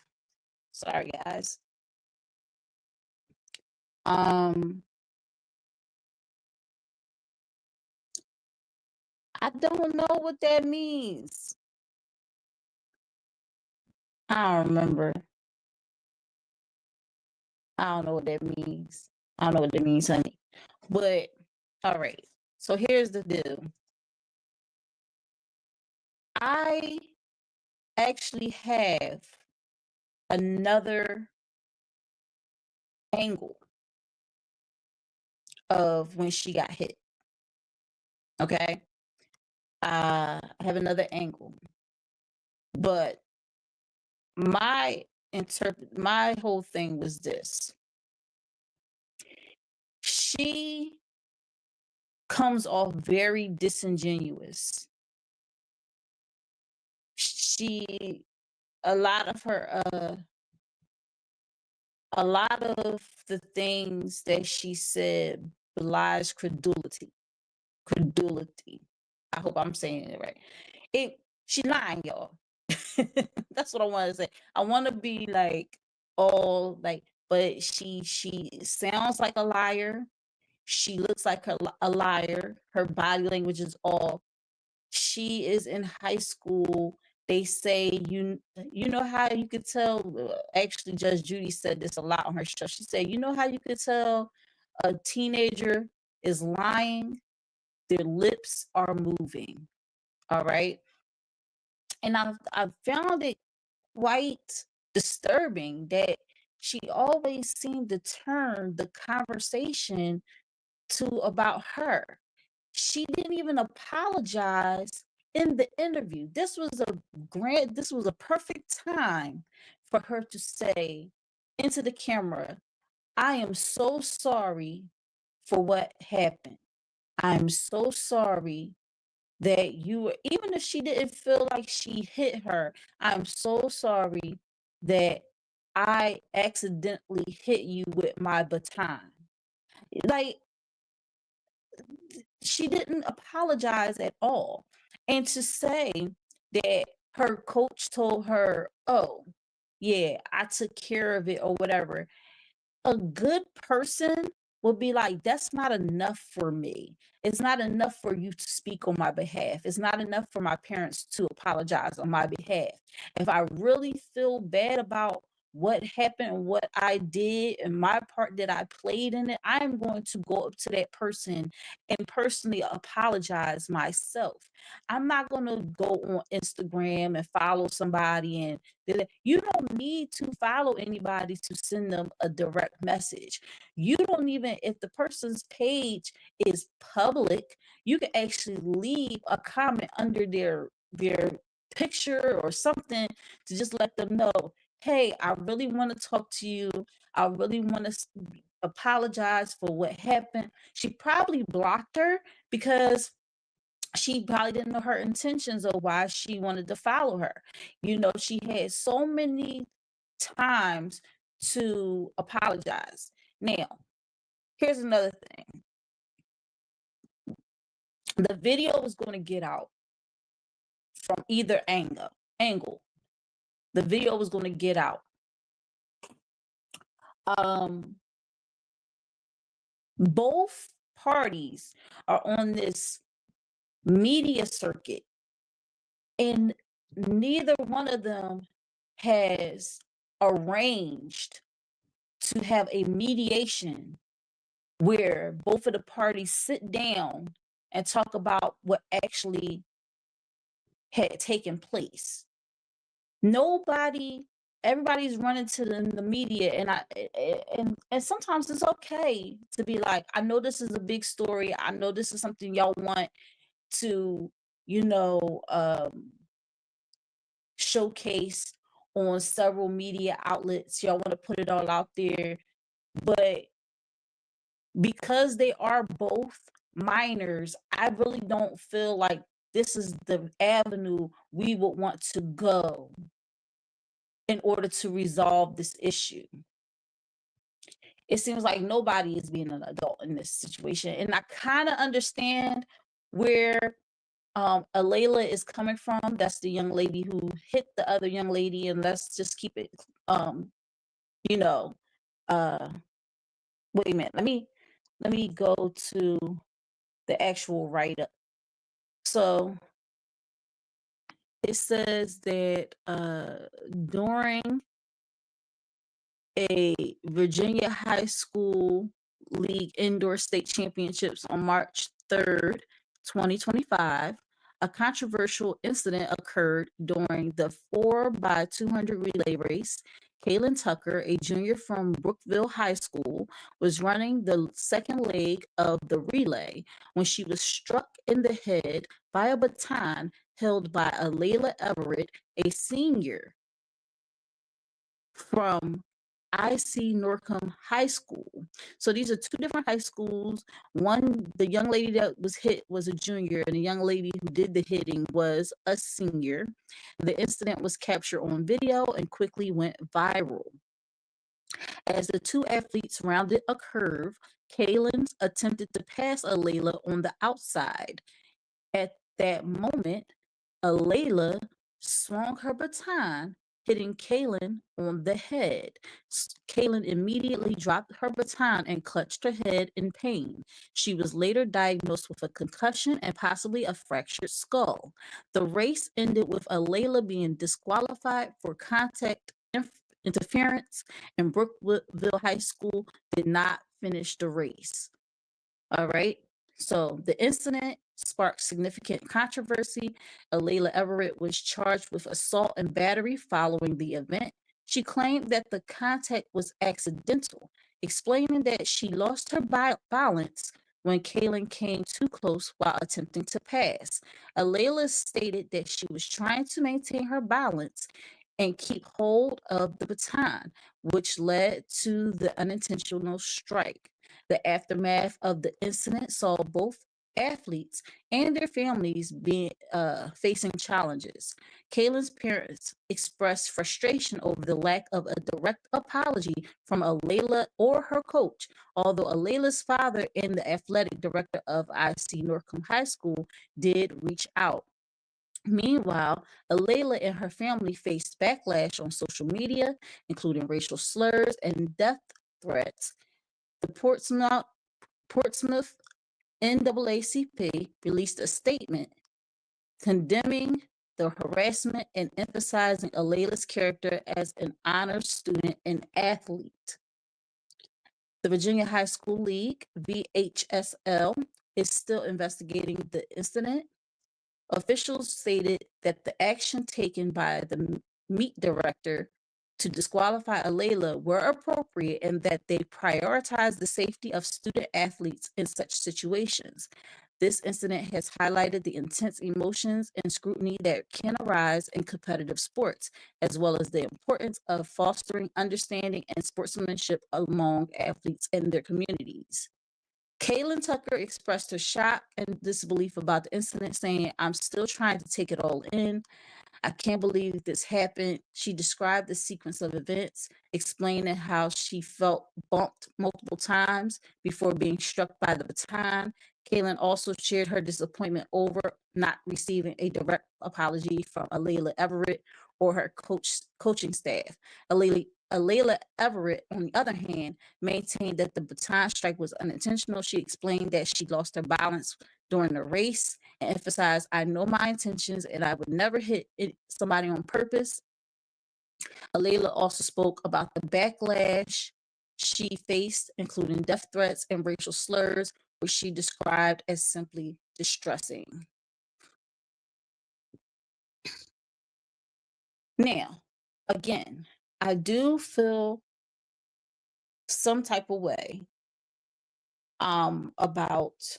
sorry, guys. I don't know what that means. I don't remember. I don't know what that means. I don't know what that means, honey. But all right. So here's the deal. I actually have another angle of when she got hit. Okay. I have another angle. But my whole thing was this. She comes off very disingenuous. A lot of the things that she said belies credulity. I hope I'm saying it right. She lying, y'all. That's what I want to say. I want to be like but she sounds like a liar. She looks like a liar. Her body language is off. She is in high school. They say you know how you could tell. Actually, Judge Judy said this a lot on her show. She said, you know how you could tell a teenager is lying? Their lips are moving. All right. And I found it quite disturbing that she always seemed to turn the conversation to about her. She didn't even apologize in the interview. This was a perfect time for her to say into the camera, I am so sorry for what happened. I'm so sorry that even if she didn't feel like she hit her, I'm so sorry that I accidentally hit you with my baton. Like, she didn't apologize at all. And to say that her coach told her, oh, yeah, I took care of it or whatever. A good person will be like, that's not enough for me. It's not enough for you to speak on my behalf. It's not enough for my parents to apologize on my behalf. If I really feel bad about what happened, what I did, and my part that I played in it, I am going to go up to that person and personally apologize myself. I'm not going to go on Instagram and follow somebody and you don't need to follow anybody to send them a direct message. You don't even, if the person's page is public, you can actually leave a comment under their picture or something to just let them know, hey, I really want to talk to you. I really want to apologize for what happened. She probably blocked her because she probably didn't know her intentions or why she wanted to follow her. You know, she had so many times to apologize. Now, here's another thing. The video was going to get out from either angle. The video was going to get out. Both parties are on this media circuit, and neither one of them has arranged to have a mediation where both of the parties sit down and talk about what actually had taken place. Everybody's running to the media, and sometimes it's okay to be like, I know this is a big story. I know this is something y'all want to, showcase on several media outlets. Y'all want to put it all out there, but because they are both minors, I really don't feel like this is the avenue we would want to go in order to resolve this issue. It seems like nobody is being an adult in this situation. And I kind of understand where Alayla is coming from. That's the young lady who hit the other young lady. And let's just keep it, wait a minute. Let me go to the actual write-up. So it says that during a Virginia High School League Indoor State Championships on March 3rd, 2025, a controversial incident occurred during the 4x200 relay race. Kaylin Tucker, a junior from Brookville High School, was running the second leg of the relay when she was struck in the head by a baton held by Alayla Everett, a senior from IC Norcom High School. So these are two different high schools. One, the young lady that was hit was a junior, and the young lady who did the hitting was a senior. The incident was captured on video and quickly went viral. As the two athletes rounded a curve, Kaylin attempted to pass Alayla on the outside. At that moment, Alayla swung her baton, hitting Kaylin on the head. Kaylin immediately dropped her baton and clutched her head in pain. She was later diagnosed with a concussion and possibly a fractured skull. The race ended with Alayla being disqualified for contact interference, and Brookville High School did not finish the race. All right. So the incident sparked significant controversy. Alayla Everett was charged with assault and battery following the event. She claimed that the contact was accidental, explaining that she lost her balance when Kaylin came too close while attempting to pass. Alayla stated that she was trying to maintain her balance and keep hold of the baton, which led to the unintentional strike. The aftermath of the incident saw both athletes and their families being facing challenges. Kaylin's parents expressed frustration over the lack of a direct apology from Alayla or her coach, although Alayla's father and the athletic director of IC Norcom High School did reach out. Meanwhile, Alayla and her family faced backlash on social media, including racial slurs and death threats. The Portsmouth NAACP released a statement condemning the harassment and emphasizing Alayla's character as an honor student and athlete. The Virginia High School League, VHSL, is still investigating the incident. Officials stated that the action taken by the meet director to disqualify Alayla were appropriate and that they prioritize the safety of student athletes in such situations. This incident has highlighted the intense emotions and scrutiny that can arise in competitive sports, as well as the importance of fostering understanding and sportsmanship among athletes and their communities. Kaylin Tucker expressed her shock and disbelief about the incident, saying, "I'm still trying to take it all in. I can't believe this happened." She described the sequence of events, explaining how she felt bumped multiple times before being struck by the baton. Kaylin also shared her disappointment over not receiving a direct apology from Alayla Everett or her coaching staff. Alayla Everett, on the other hand, maintained that the baton strike was unintentional. She explained that she lost her balance during the race and emphasized, "I know my intentions and I would never hit somebody on purpose." Alayla also spoke about the backlash she faced, including death threats and racial slurs, which she described as simply distressing. Now, again, I do feel some type of way about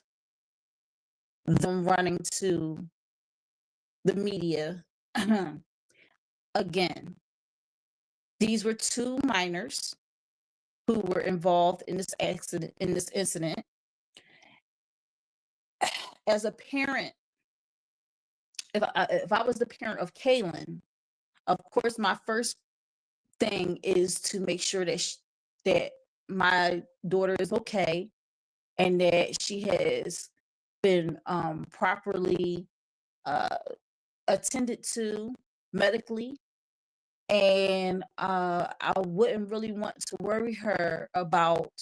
them running to the media. Again, these were two minors who were involved in this incident. As a parent, if I was the parent of Kaylin, of course, my first thing is to make sure that my daughter is okay and that she has been properly attended to medically. And I wouldn't really want to worry her about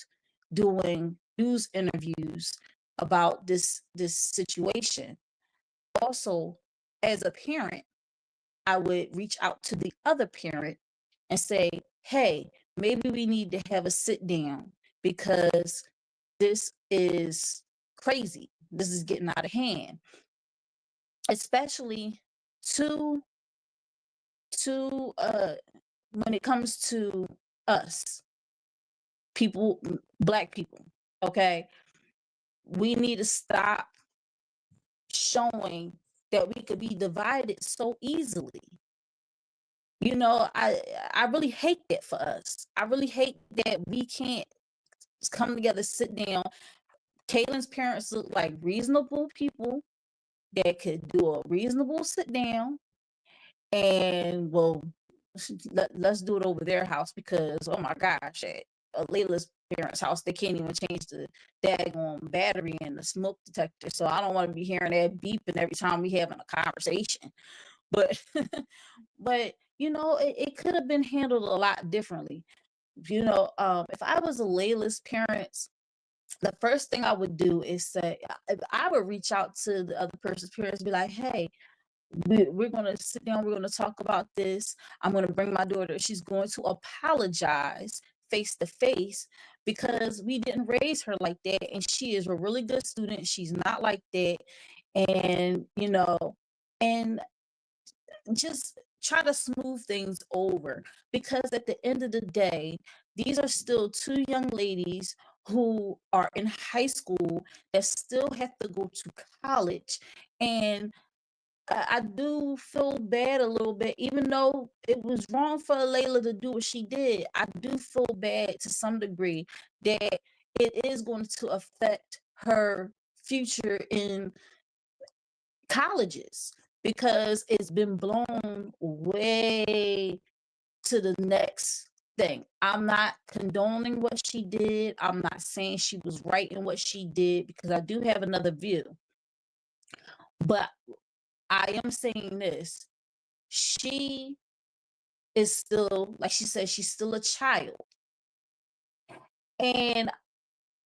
doing news interviews about this situation. Also, as a parent, I would reach out to the other parent and say, "Hey, maybe we need to have a sit down because this is crazy. This is getting out of hand." Especially to when it comes to us, people, Black people, okay? We need to stop showing that we could be divided so easily. You know, I really hate that for us. I really hate that we can't come together, sit down. Kaylin's parents look like reasonable people that could do a reasonable sit down and, well, let's do it over their house because, oh my gosh, at Layla's parents' house, they can't even change the daggone battery in the smoke detector. So I don't want to be hearing that beeping every time we having a conversation. But but you know, it could have been handled a lot differently. You know, if I was a Layla's parents, the first thing I would do is say, I would reach out to the other person's parents, be like, "Hey, we're going to sit down, we're going to talk about this. I'm going to bring my daughter. She's going to apologize face to face because we didn't raise her like that. And she is a really good student. She's not like that." And, you know, and just try to smooth things over because at the end of the day, these are still two young ladies who are in high school that still have to go to college. And I do feel bad a little bit, even though it was wrong for Layla to do what she did. I do feel bad to some degree that it is going to affect her future in colleges because it's been blown way to the next thing. I'm not condoning what she did. I'm not saying she was right in what she did because I do have another view. But I am saying this. She is still, like she said, she's still a child. And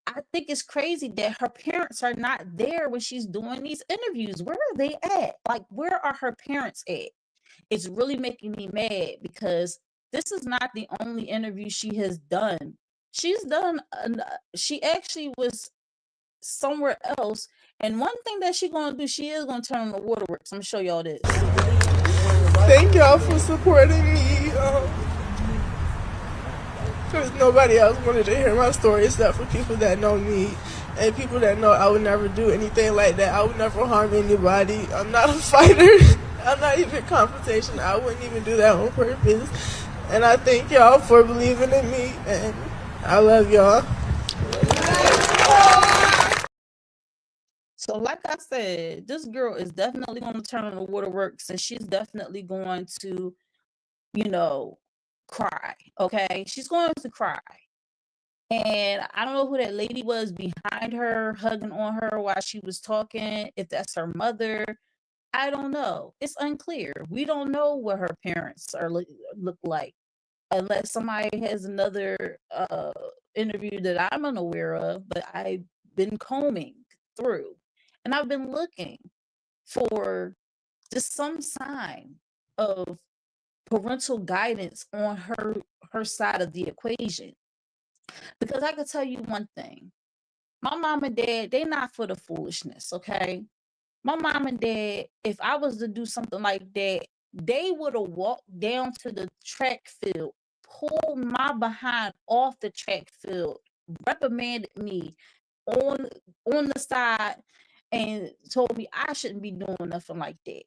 I think it's crazy that her parents are not there when she's doing these interviews. Where are they at? Like, where are her parents at? It's really making me mad because this is not the only interview she has done. She's done, she actually was somewhere else. And one thing that she's going to do, she is going to turn on the waterworks. I'm going to show y'all this. Thank y'all for supporting me. Because nobody else wanted to hear my story except for people that know me and people that know I would never do anything like that. I would never harm anybody. I'm not a fighter. I'm not even confrontation. I wouldn't even do that on purpose. And I thank y'all for believing in me, and I love y'all. So like I said, this girl is definitely going to turn on the waterworks, and she's definitely going to, you know, cry. Okay, she's going to cry. And I don't know who that lady was behind her, hugging on her while she was talking, if that's her mother. I don't know. It's unclear. We don't know what her parents are look like, unless somebody has another interview that I'm unaware of. But I've been combing through, and I've been looking for just some sign of parental guidance on her side of the equation. Because I can tell you one thing. My mom and dad, they not for the foolishness, okay? My mom and dad, if I was to do something like that, they would have walked down to the track field, pulled my behind off the track field, reprimanded me on the side, and told me I shouldn't be doing nothing like that.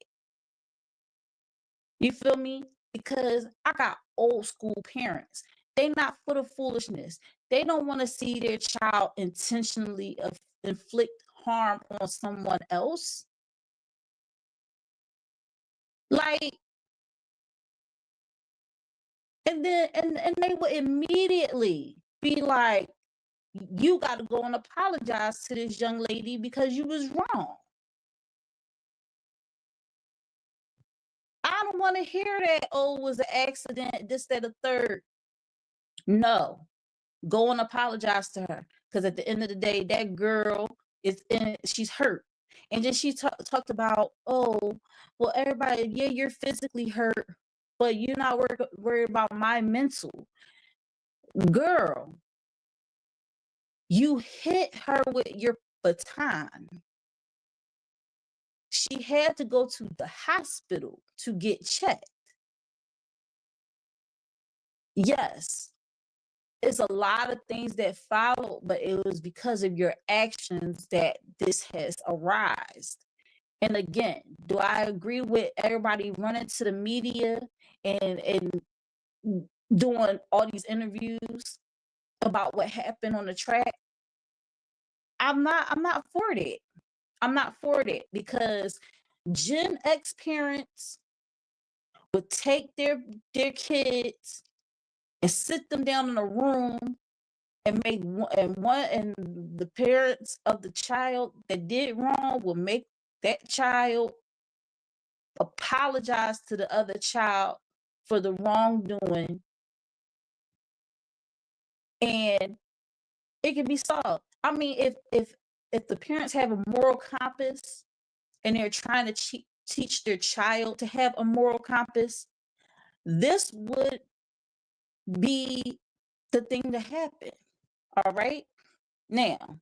You feel me? Because I got old school parents. They not for the foolishness. They don't want to see their child intentionally inflict harm on someone else. Like, and then and they would immediately be like, you got to go and apologize to this young lady because you was wrong. I don't want to hear that, oh, it was an accident, this, that, or third. No. Go and apologize to her. Because at the end of the day, that girl she's hurt. And then she talked about, oh, well, everybody, yeah, you're physically hurt, but you're not worried about my mental. Girl, you hit her with your baton. She had to go to the hospital to get checked. Yes, it's a lot of things that followed, but it was because of your actions that this has arisen. And again, do I agree with everybody running to the media and doing all these interviews about what happened on the track? I'm not for it. I'm not for it because Gen X parents would take their kids and sit them down in a room and make and the parents of the child that did wrong will make that child apologize to the other child for the wrongdoing, and it can be solved. I mean, if the parents have a moral compass and they're trying to teach their child to have a moral compass, this would be the thing to happen. All right. Now,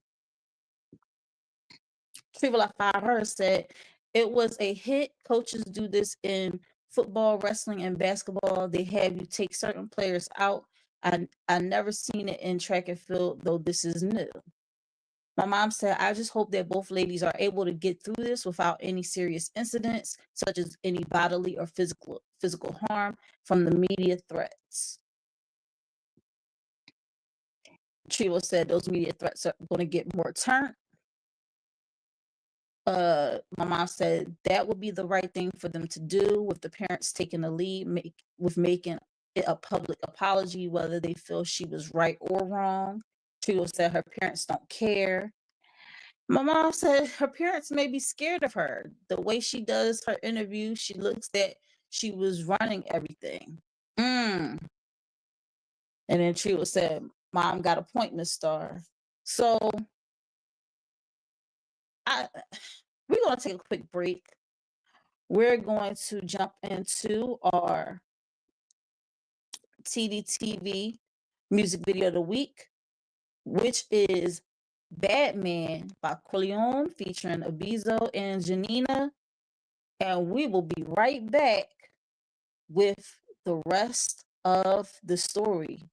People Like 5 said it was a hit. Coaches do this in football, wrestling, and basketball. They have you take certain players out. I never seen it in track and field, though this is new. My mom said, I just hope that both ladies are able to get through this without any serious incidents, such as any bodily or physical harm from the media threats. Trivo said those media threats are going to get more turned. My mom said that would be the right thing for them to do, with the parents taking the lead, making it a public apology, whether they feel she was right or wrong. Trivo said her parents don't care. My mom said her parents may be scared of her. The way she does her interview, she looks that she was running everything. And then she would say, Mom got a point, Miss Star. So we're going to take a quick break. We're going to jump into our Tdtv music video of the week, which is Bad Man by Corleone featuring Abizo and Janina. And we will be right back with the rest of the story.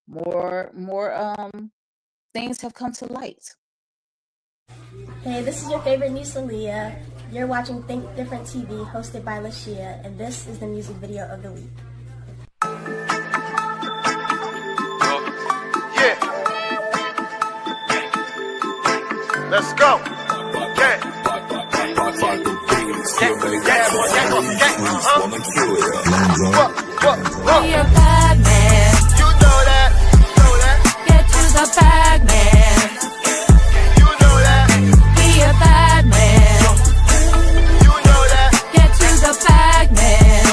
More things have come to light. Hey, this is your favorite niece, Aaliyah. You're watching Think Different TV, hosted by Lashia, and this is the music video of the week. Yeah. Let's go. Yeah. Be a bad man. You know that. Get to the bag, man. You know that. Be a bad man. You know that. Get to the bag, man.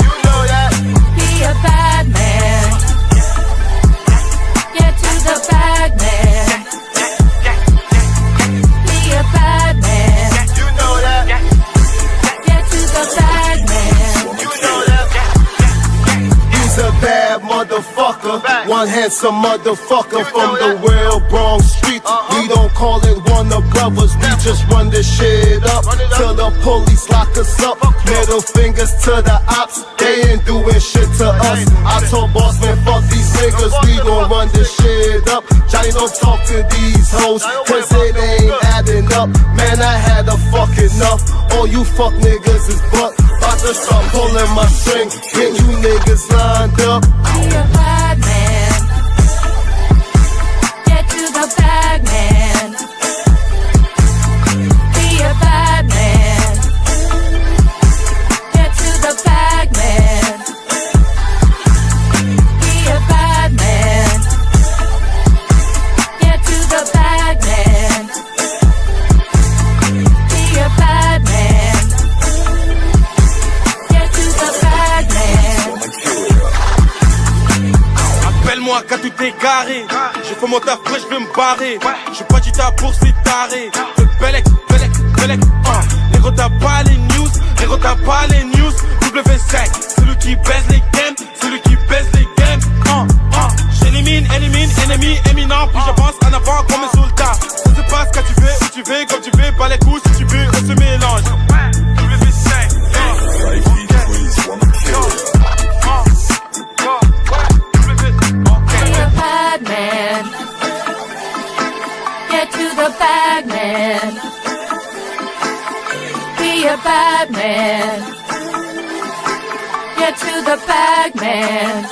You know that. Be a bad man. Get to the bag, man. Be a bad man. You know that. Get to the bag, man. You know that. He's a bad motherfucker, one handsome motherfucker from the real Bronx streets. We don't call it Warner Brothers, we just run this shit up till the police lock us up. Middle fingers to the ops, they ain't doing shit to us. I told boss man, fuck these niggas, we gon' run this shit up. Johnny, don't talk to these hoes, cause it ain't adding up. Man, I had a fuck enough, all you fuck niggas is butt. About to start pulling my string, get you niggas lined up. Be a bad man. Get to the bag, man. Be a bad man. Get to the bag, man. Be a bad man. Get to the bag, man. Be a bad man. Get to the bag, man. Appelle-moi quand tout est carré. J'ai fait mon taf, après je vais me barrer. J'ai pas du taf pour ces tarés. De Belek. Négro t'as pas les news, négro t'as pas les news. W5, celui qui baise les games, celui qui baise les games. J'élimine, ennemi, éminent. Puis j'avance en avant comme mes soldats. Ça se passe quand tu veux, où tu veux, comme tu veux. Pas les coups si tu veux, on se mélange. W5, Be a bad man. Get to the bag, man. Be a bad man. Get to the bag, man.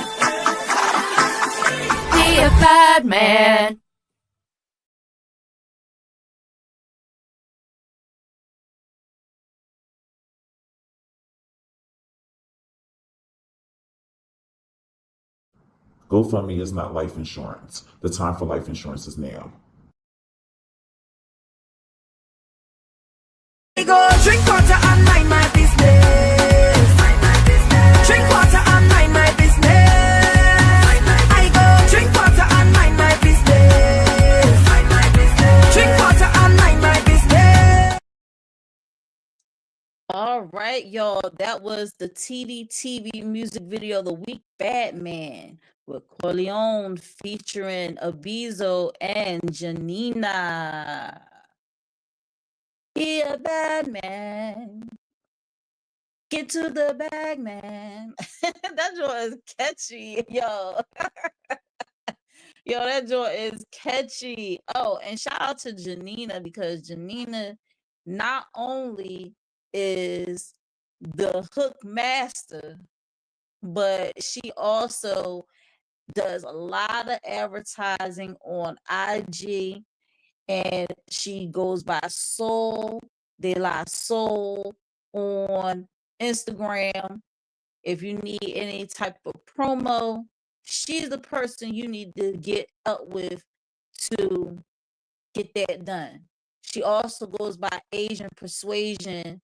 Be a bad man. GoFundMe is not life insurance. The time for life insurance is now. I go drink water and mind my business. Drink water and mind my business. I go drink water and mind my business. Drink water and mind my business. All right, y'all. That was the Tdtv music video of the week, Bad Man, with Corleone featuring Abizo and Janina. Be a bad man. Get to the bag, man. That joint is catchy, yo. Yo, that joint is catchy. Oh, and shout out to Janina, because Janina not only is the hook master, but she also does a lot of advertising on IG, and she goes by Soul De La Soul on Instagram. If you need any type of promo, she's the person you need to get up with to get that done. She also goes by Asian Persuasion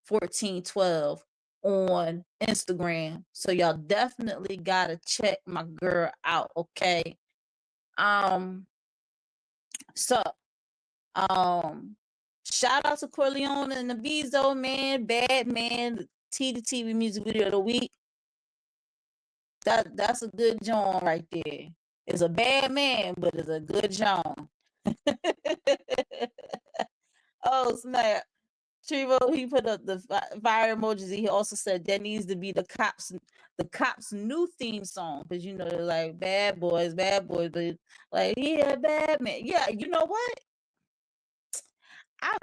1412 on Instagram. So y'all definitely gotta check my girl out, okay? So shout out to Corleone and the Bezo, man, Bad Man, Tdtv music video of the week. That's a good John right there. It's a bad man, but it's a good John. Oh snap! Trevo, he put up the fire emojis. He also said that needs to be the cops' new theme song, because you know they're like bad boys, but like, yeah, bad man. Yeah, you know what? I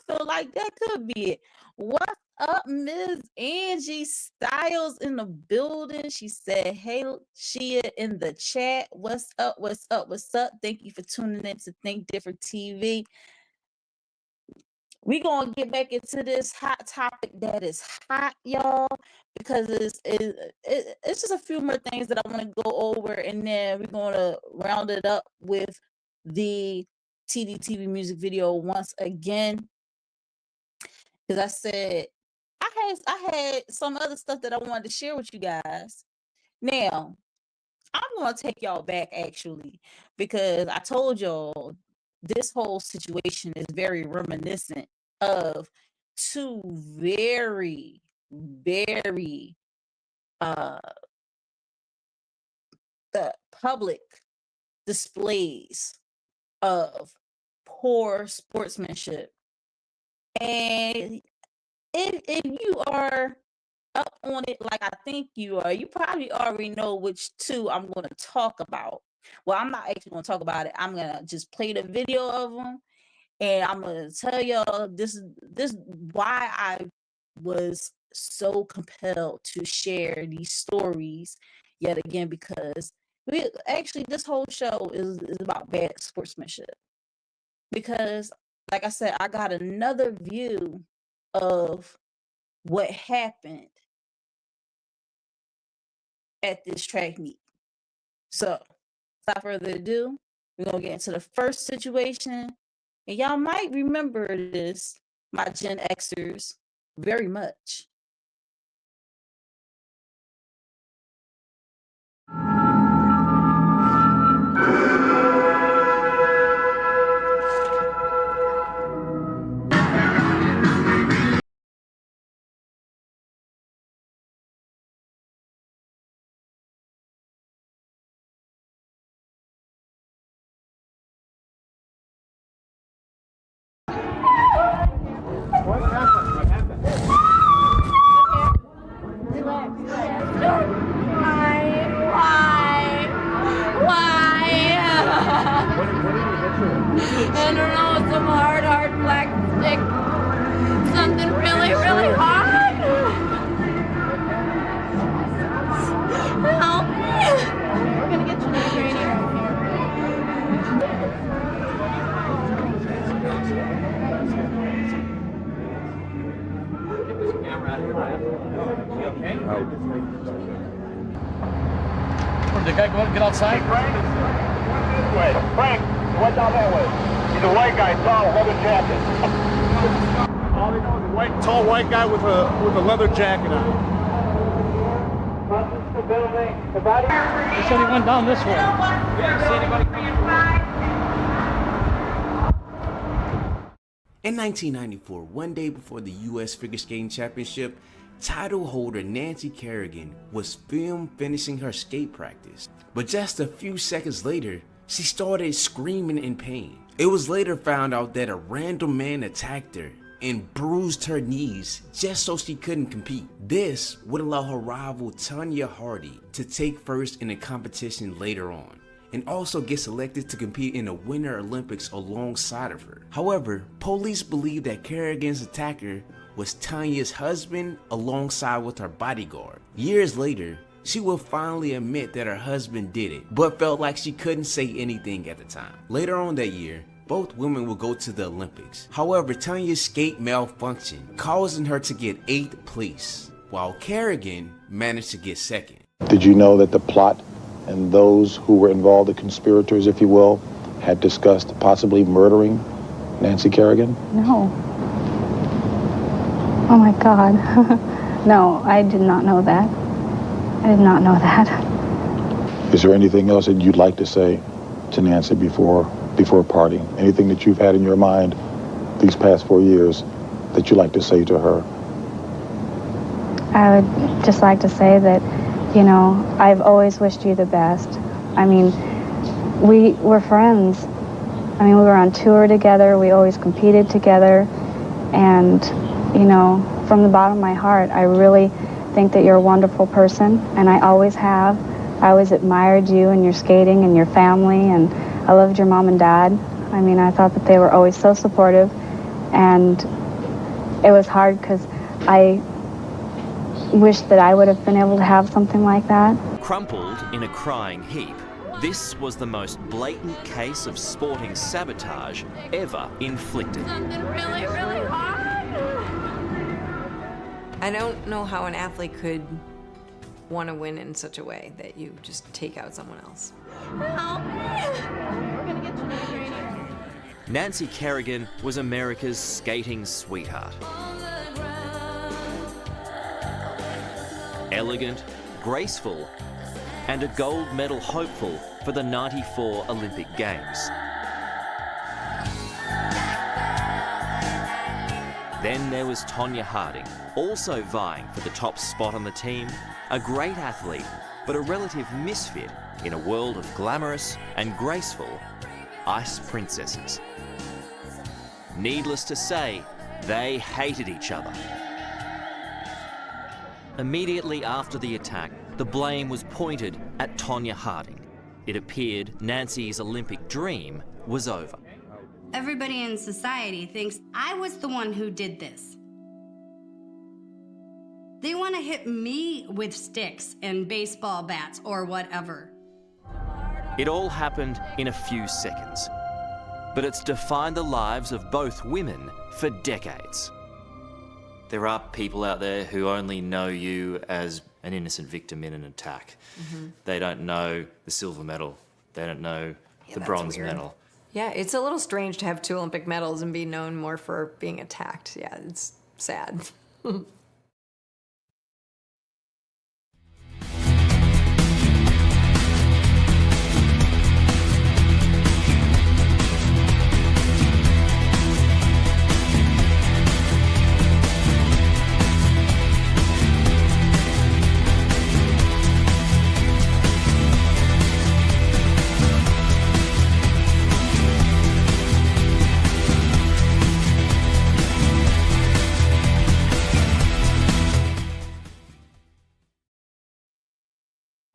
feel like that could be it. What's up, Ms. Angie Styles in the building? She said, hey, Shia in the chat. What's up? What's up? What's up? Thank you for tuning in to Think Different TV. We're going to get back into this hot topic that is hot, y'all, because it's just a few more things that I want to go over, and then we're going to round it up with the Tdtv music video once again. Because I said I had some other stuff that I wanted to share with you guys. Now, I'm going to take y'all back, actually, because I told y'all this whole situation is very reminiscent of two very, very public displays of poor sportsmanship. And if you are up on it like I think you are, you probably already know which two I'm going to talk about. Well, I'm not actually going to talk about it. I'm going to just play the video of them, and I'm going to tell y'all this why I was so compelled to share these stories yet again, because this whole show is about bad sportsmanship. Because, like I said, I got another view of what happened at this track meet. So, without further ado, we're going to get into the first situation. And y'all might remember this, my Gen Xers, very much. What happened? What happened? I don't know, some hard black stick. Something really, really hard. Help me. We're gonna get you to the radio. Did the guy go and get outside? Frank, he went down that way. He's a white guy, tall, leather jacket. All they know is a tall white guy with a leather jacket on. He said he went down this way. See anybody In 1994, one day before the U.S. Figure Skating Championship, title holder Nancy Kerrigan was filmed finishing her skate practice. But just a few seconds later, she started screaming in pain. It was later found out that a random man attacked her and bruised her knees just so she couldn't compete. This would allow her rival Tanya Hardy to take first in the competition later on, and also get selected to compete in the Winter Olympics alongside of her. However, police believe that Kerrigan's attacker was Tanya's husband alongside with her bodyguard. Years later, she would finally admit that her husband did it, but felt like she couldn't say anything at the time. Later on that year, both women would go to the Olympics. However, Tanya's skate malfunctioned, causing her to get 8th place, while Kerrigan managed to get 2nd. Did you know that the plot and those who were involved, the conspirators, if you will, had discussed possibly murdering Nancy Kerrigan? No. Oh my God. No, I did not know that. I did not know that. Is there anything else that you'd like to say to Nancy before parting? Anything that you've had in your mind these past 4 years that you'd like to say to her? I would just like to say that, you know, I've always wished you the best. I mean, we were friends. I mean, we were on tour together. We always competed together. And, you know, from the bottom of my heart, I really think that you're a wonderful person, and I always have. I always admired you and your skating and your family, and I loved your mom and dad. I mean, I thought that they were always so supportive, and it was hard because I wish that I would have been able to have something like that. Crumpled in a crying heap, this was the most blatant case of sporting sabotage ever inflicted. Something really, really hard. I don't know how an athlete could want to win in such a way that you just take out someone else. Help me. We're gonna get you to the trainer. Nancy Kerrigan was America's skating sweetheart. Elegant, graceful, and a gold medal hopeful for the '94 Olympic Games. Then there was Tonya Harding, also vying for the top spot on the team, a great athlete, but a relative misfit in a world of glamorous and graceful ice princesses. Needless to say, they hated each other. Immediately after the attack, the blame was pointed at Tonya Harding. It appeared Nancy's Olympic dream was over. Everybody in society thinks I was the one who did this. They want to hit me with sticks and baseball bats or whatever. It all happened in a few seconds, but it's defined the lives of both women for decades. There are people out there who only know you as an innocent victim in an attack. They don't know the silver medal. They don't know the bronze medal. Yeah, it's a little strange to have 2 Olympic medals and be known more for being attacked. Yeah, it's sad.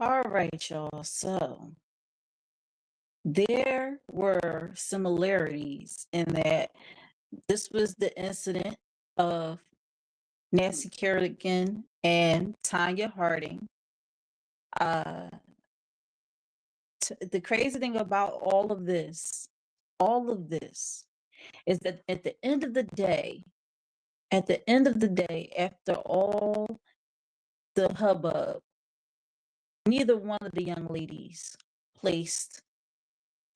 All right, y'all. So there were similarities in that this was the incident of Nancy Kerrigan and Tonya Harding. The crazy thing about all of this is that at the end of the day, after all the hubbub, neither one of the young ladies placed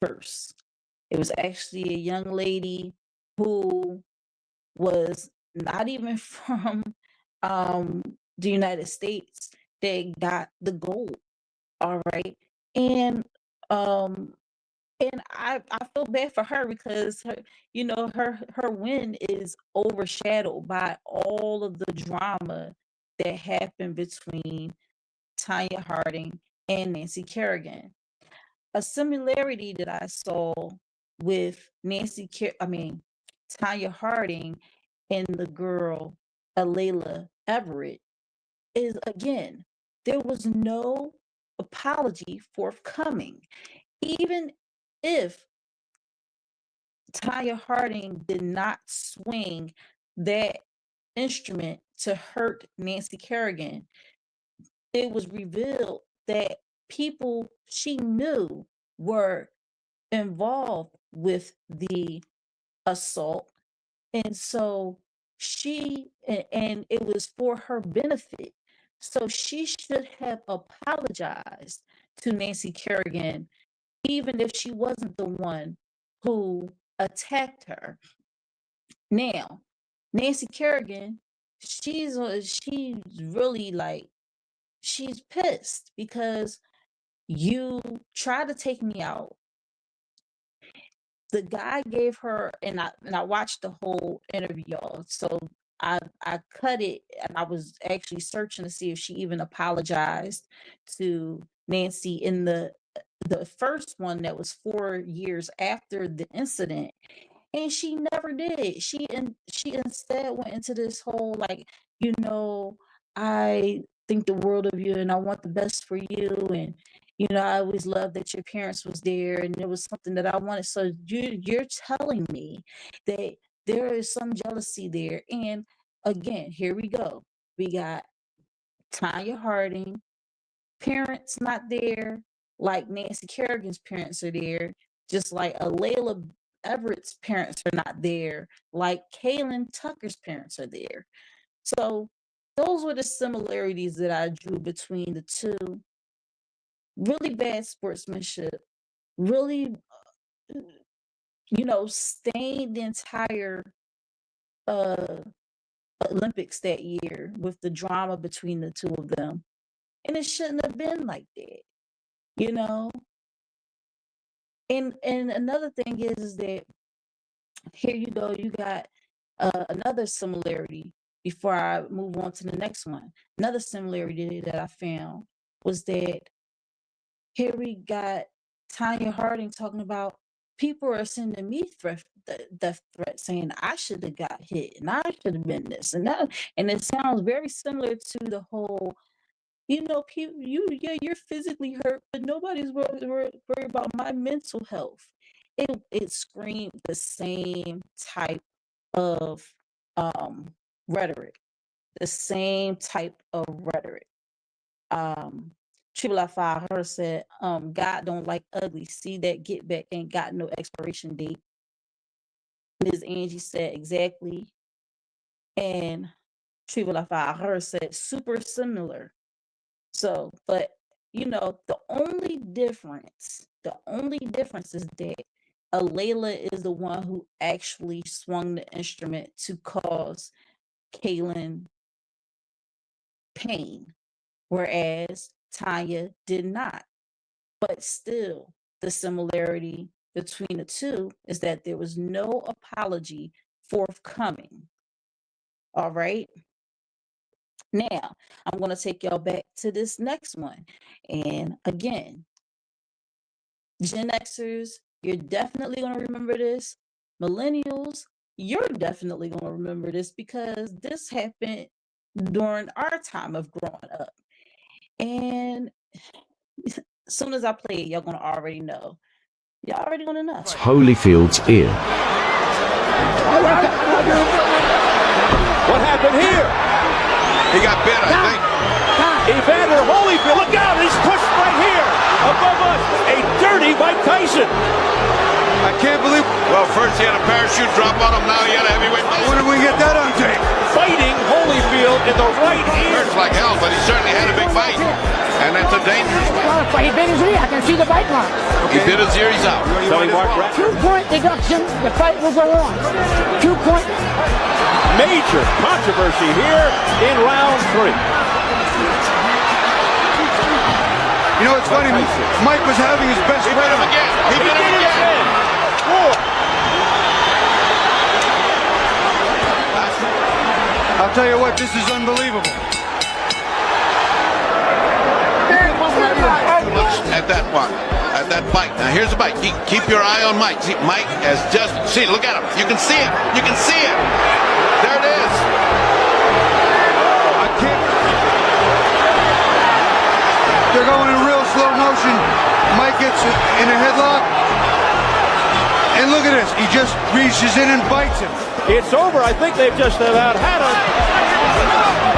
first. It was actually a young lady who was not even from the United States that got the gold. All right. And I feel bad for her because her win is overshadowed by all of the drama that happened between Tonya Harding and Nancy Kerrigan. A similarity that I saw with Tonya Harding and the girl Alayla Everett is, again, there was no apology forthcoming. Even if Tonya Harding did not swing that instrument to hurt Nancy Kerrigan, it was revealed that people she knew were involved with the assault. And so and it was for her benefit. So she should have apologized to Nancy Kerrigan even if she wasn't the one who attacked her. Now, Nancy Kerrigan, she's really like, she's pissed because you tried to take me out. The guy gave her, and I watched the whole interview, y'all. So I cut it, and I was actually searching to see if she even apologized to Nancy in the first one that was 4 years after the incident. And she never did. She instead went into this whole like, you know, I think the world of you and I want the best for you. And, you know, I always loved that your parents was there and it was something that I wanted. So you're telling me that there is some jealousy there. And again, here we go. We got Tanya Harding, parents not there, like Nancy Kerrigan's parents are there, just like Layla Everett's parents are not there, like Kaylin Tucker's parents are there. So those were the similarities that I drew between the two. Really bad sportsmanship, really, you know, stained the entire Olympics that year with the drama between the two of them. And it shouldn't have been like that, you know? And another thing is that here you go, you got another similarity before I move on to the next one. Another similarity that I found was that here we got Tanya Harding talking about people are sending me death threats saying I should have got hit and I should have been this and that. And it sounds very similar to the whole, you know, people, you're physically hurt, but nobody's worried about my mental health. It screamed the same type of rhetoric, the same type of rhetoric. Triple I her said, God don't like ugly. See that get back ain't got no expiration date. Ms. Angie said exactly. And Triple I her said super similar. So, but you know, the only difference is that Layla is the one who actually swung the instrument to cause Kaylin pain, whereas Tanya did not. But still, the similarity between the two is that there was no apology forthcoming. All right. Now, I'm going to take y'all back to this next one. And again, Gen Xers, you're definitely going to remember this. Millennials, you're definitely going to remember this because this happened during our time of growing up. And as soon as I play it, y'all going to already know. Y'all already going to know. Holyfield's ear. What happened here? He got bit, I think. Evander Holyfield, look out, he's pushed right here, above us, a dirty Mike Tyson. I can't believe. Well, first he had a parachute drop on him, now he had a heavyweight. When did we get that on tape? Fighting Holyfield in the right ear. Hurts like hell, but he certainly had a big fight. And that's a dangerous fight. He bit his ear, I can see the bite mark. Okay. He bit his ear, he's out. 2-point deduction, the fight will go on. 2-point. Major controversy here in round 3. You know, it's funny, Mike was having his best friend. He bit him again. He bit him again. I'll tell you what, this is unbelievable. At that one, at that bite. Now here's the bite. Keep your eye on Mike. See, Mike has just, see, look at him. You can see it. You can see it. There it is. I can't. They're going in real slow motion. Mike gets in a headlock. And look at this. He just reaches in and bites him. It's over. I think they've just about had it.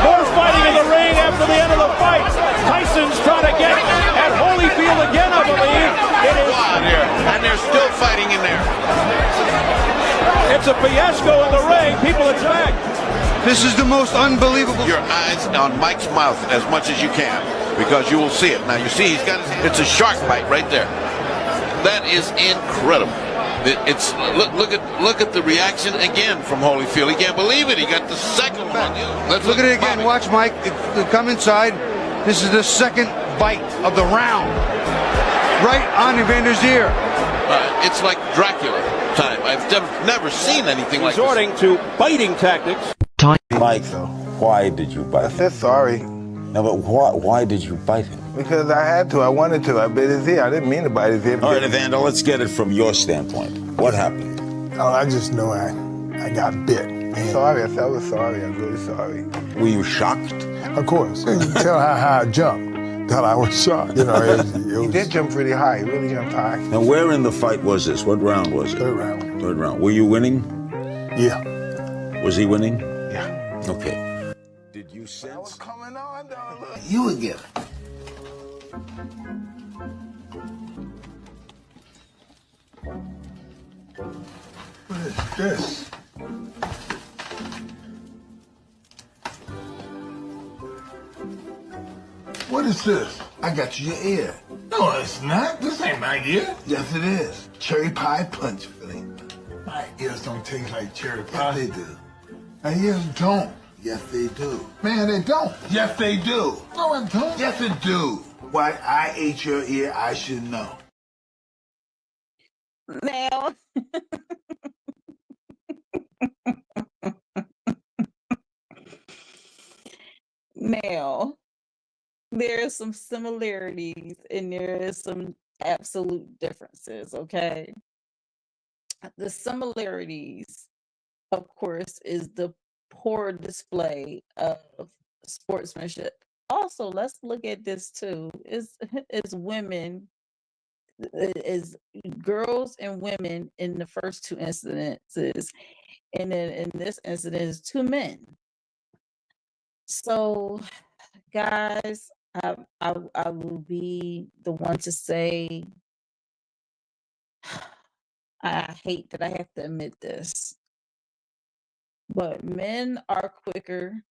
More fighting in the ring after the end of the fight. Tyson's trying to get at Holyfield again, I believe. It is here, and they're still fighting in there. It's a fiasco in the ring. People expect. This is the most unbelievable. Your eyes on Mike's mouth as much as you can, because you will see it. Now you see he's got. It's a shark bite right there. That is incredible. It's look at the reaction again from Holyfield. He can't believe it. He got the second one. Let's look at it again. Watch, Mike. Come inside. This is the second bite of the round. Right on Evander's ear. It's like Dracula time. I've never seen anything like this. Resorting to biting tactics. Mike, why did you bite him? I said sorry. No, but why did you bite him? Because I had to. I wanted to. I bit his ear. I didn't mean to bite his ear. All right, Evander, let's get it from your standpoint. What happened? Oh, I just know I got bit. Sorry. I said I was sorry. I'm really sorry. Were you shocked? Of course. You can tell how high I jumped. That I was shocked. You know, he did jump pretty high. He really jumped high. Now, where in the fight was this? What round was it? Third round. Third round. Were you winning? Yeah. Was he winning? Yeah. Okay. Did you sense? Coming on, dog. You again. What is this? What is this? I got you your ear. No, it's not. This ain't my ear. Yes, it is. Cherry pie punch filling. My ears don't taste like cherry pie. Yes, they do. My ears don't. Yes, they do. Man, they don't. Yes, they do. No, I don't. Yes, they do. Why I ate your ear, I should know. Now, now, there are some similarities and there is some absolute differences, okay? The similarities, of course, is the poor display of sportsmanship. Also, let's look at this too. Is women, is girls and women in the first two incidences, and then in this incident is two men. So, guys, I will be the one to say I hate that I have to admit this, but men are quicker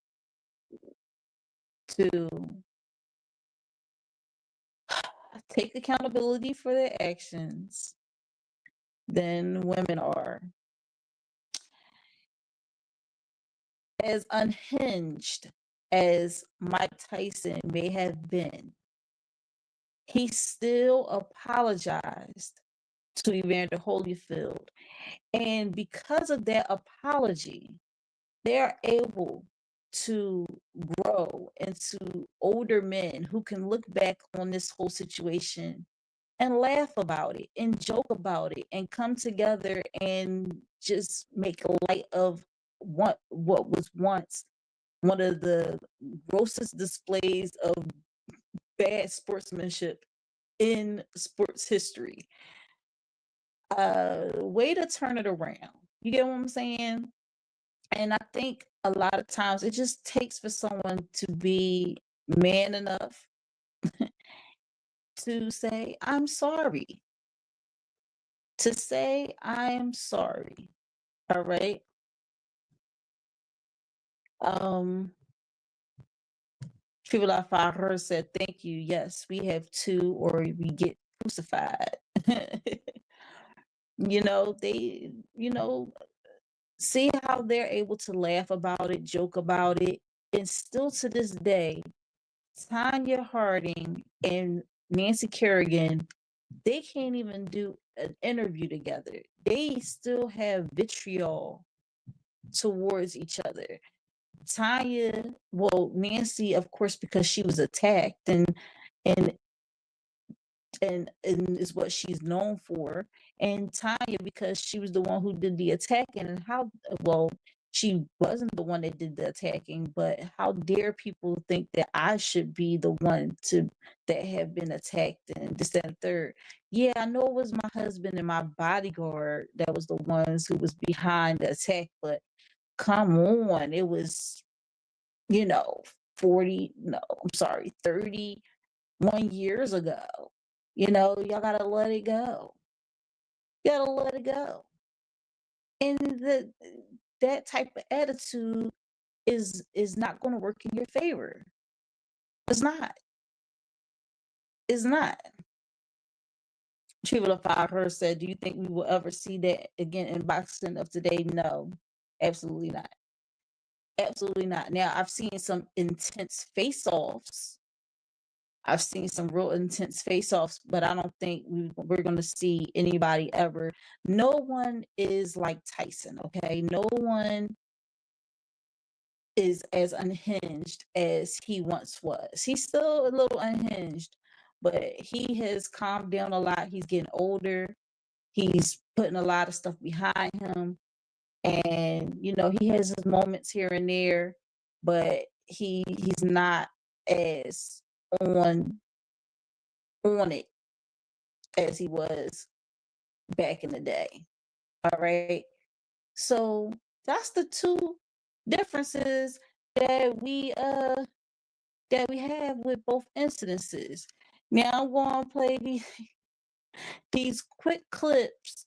to take accountability for their actions than women are. As unhinged as Mike Tyson may have been, he still apologized to Evander Holyfield. And because of that apology, they're able to grow into older men who can look back on this whole situation and laugh about it and joke about it and come together and just make light of what was once one of the grossest displays of bad sportsmanship in sports history. Way to turn it around. You get what I'm saying? And I think a lot of times it just takes for someone to be man enough to say, I'm sorry. To say, I am sorry. All right. People like Farher said, thank you. Yes, we have two, or we get crucified. See how they're able to laugh about it, joke about it. And still to this day, Tanya Harding and Nancy Kerrigan, they can't even do an interview together. They still have vitriol towards each other. Nancy, of course, because she was attacked and is what she's known for, and Tanya because she was the one who did the attacking. And she wasn't the one that did the attacking, but how dare people think that I should be the one that have been attacked and this, that, and third. Yeah, I know it was my husband and my bodyguard that was the ones who was behind the attack, but come on, it was 31 years ago. Y'all gotta let it go. You gotta let it go. And that type of attitude is not going to work in your favor. It's not. Triple Five her said, "Do you think we will ever see that again in boxing of today?" No, absolutely not. Absolutely not. Now I've seen some intense face-offs. I've seen some real intense face-offs, but I don't think we're going to see anybody ever. No one is like Tyson, okay? No one is as unhinged as he once was. He's still a little unhinged, but he has calmed down a lot. He's getting older. He's putting a lot of stuff behind him. And, you know, he has his moments here and there, but he's not as on it as he was back in the day. All right. So that's the two differences that we have with both incidences. Now I'm going to play these quick clips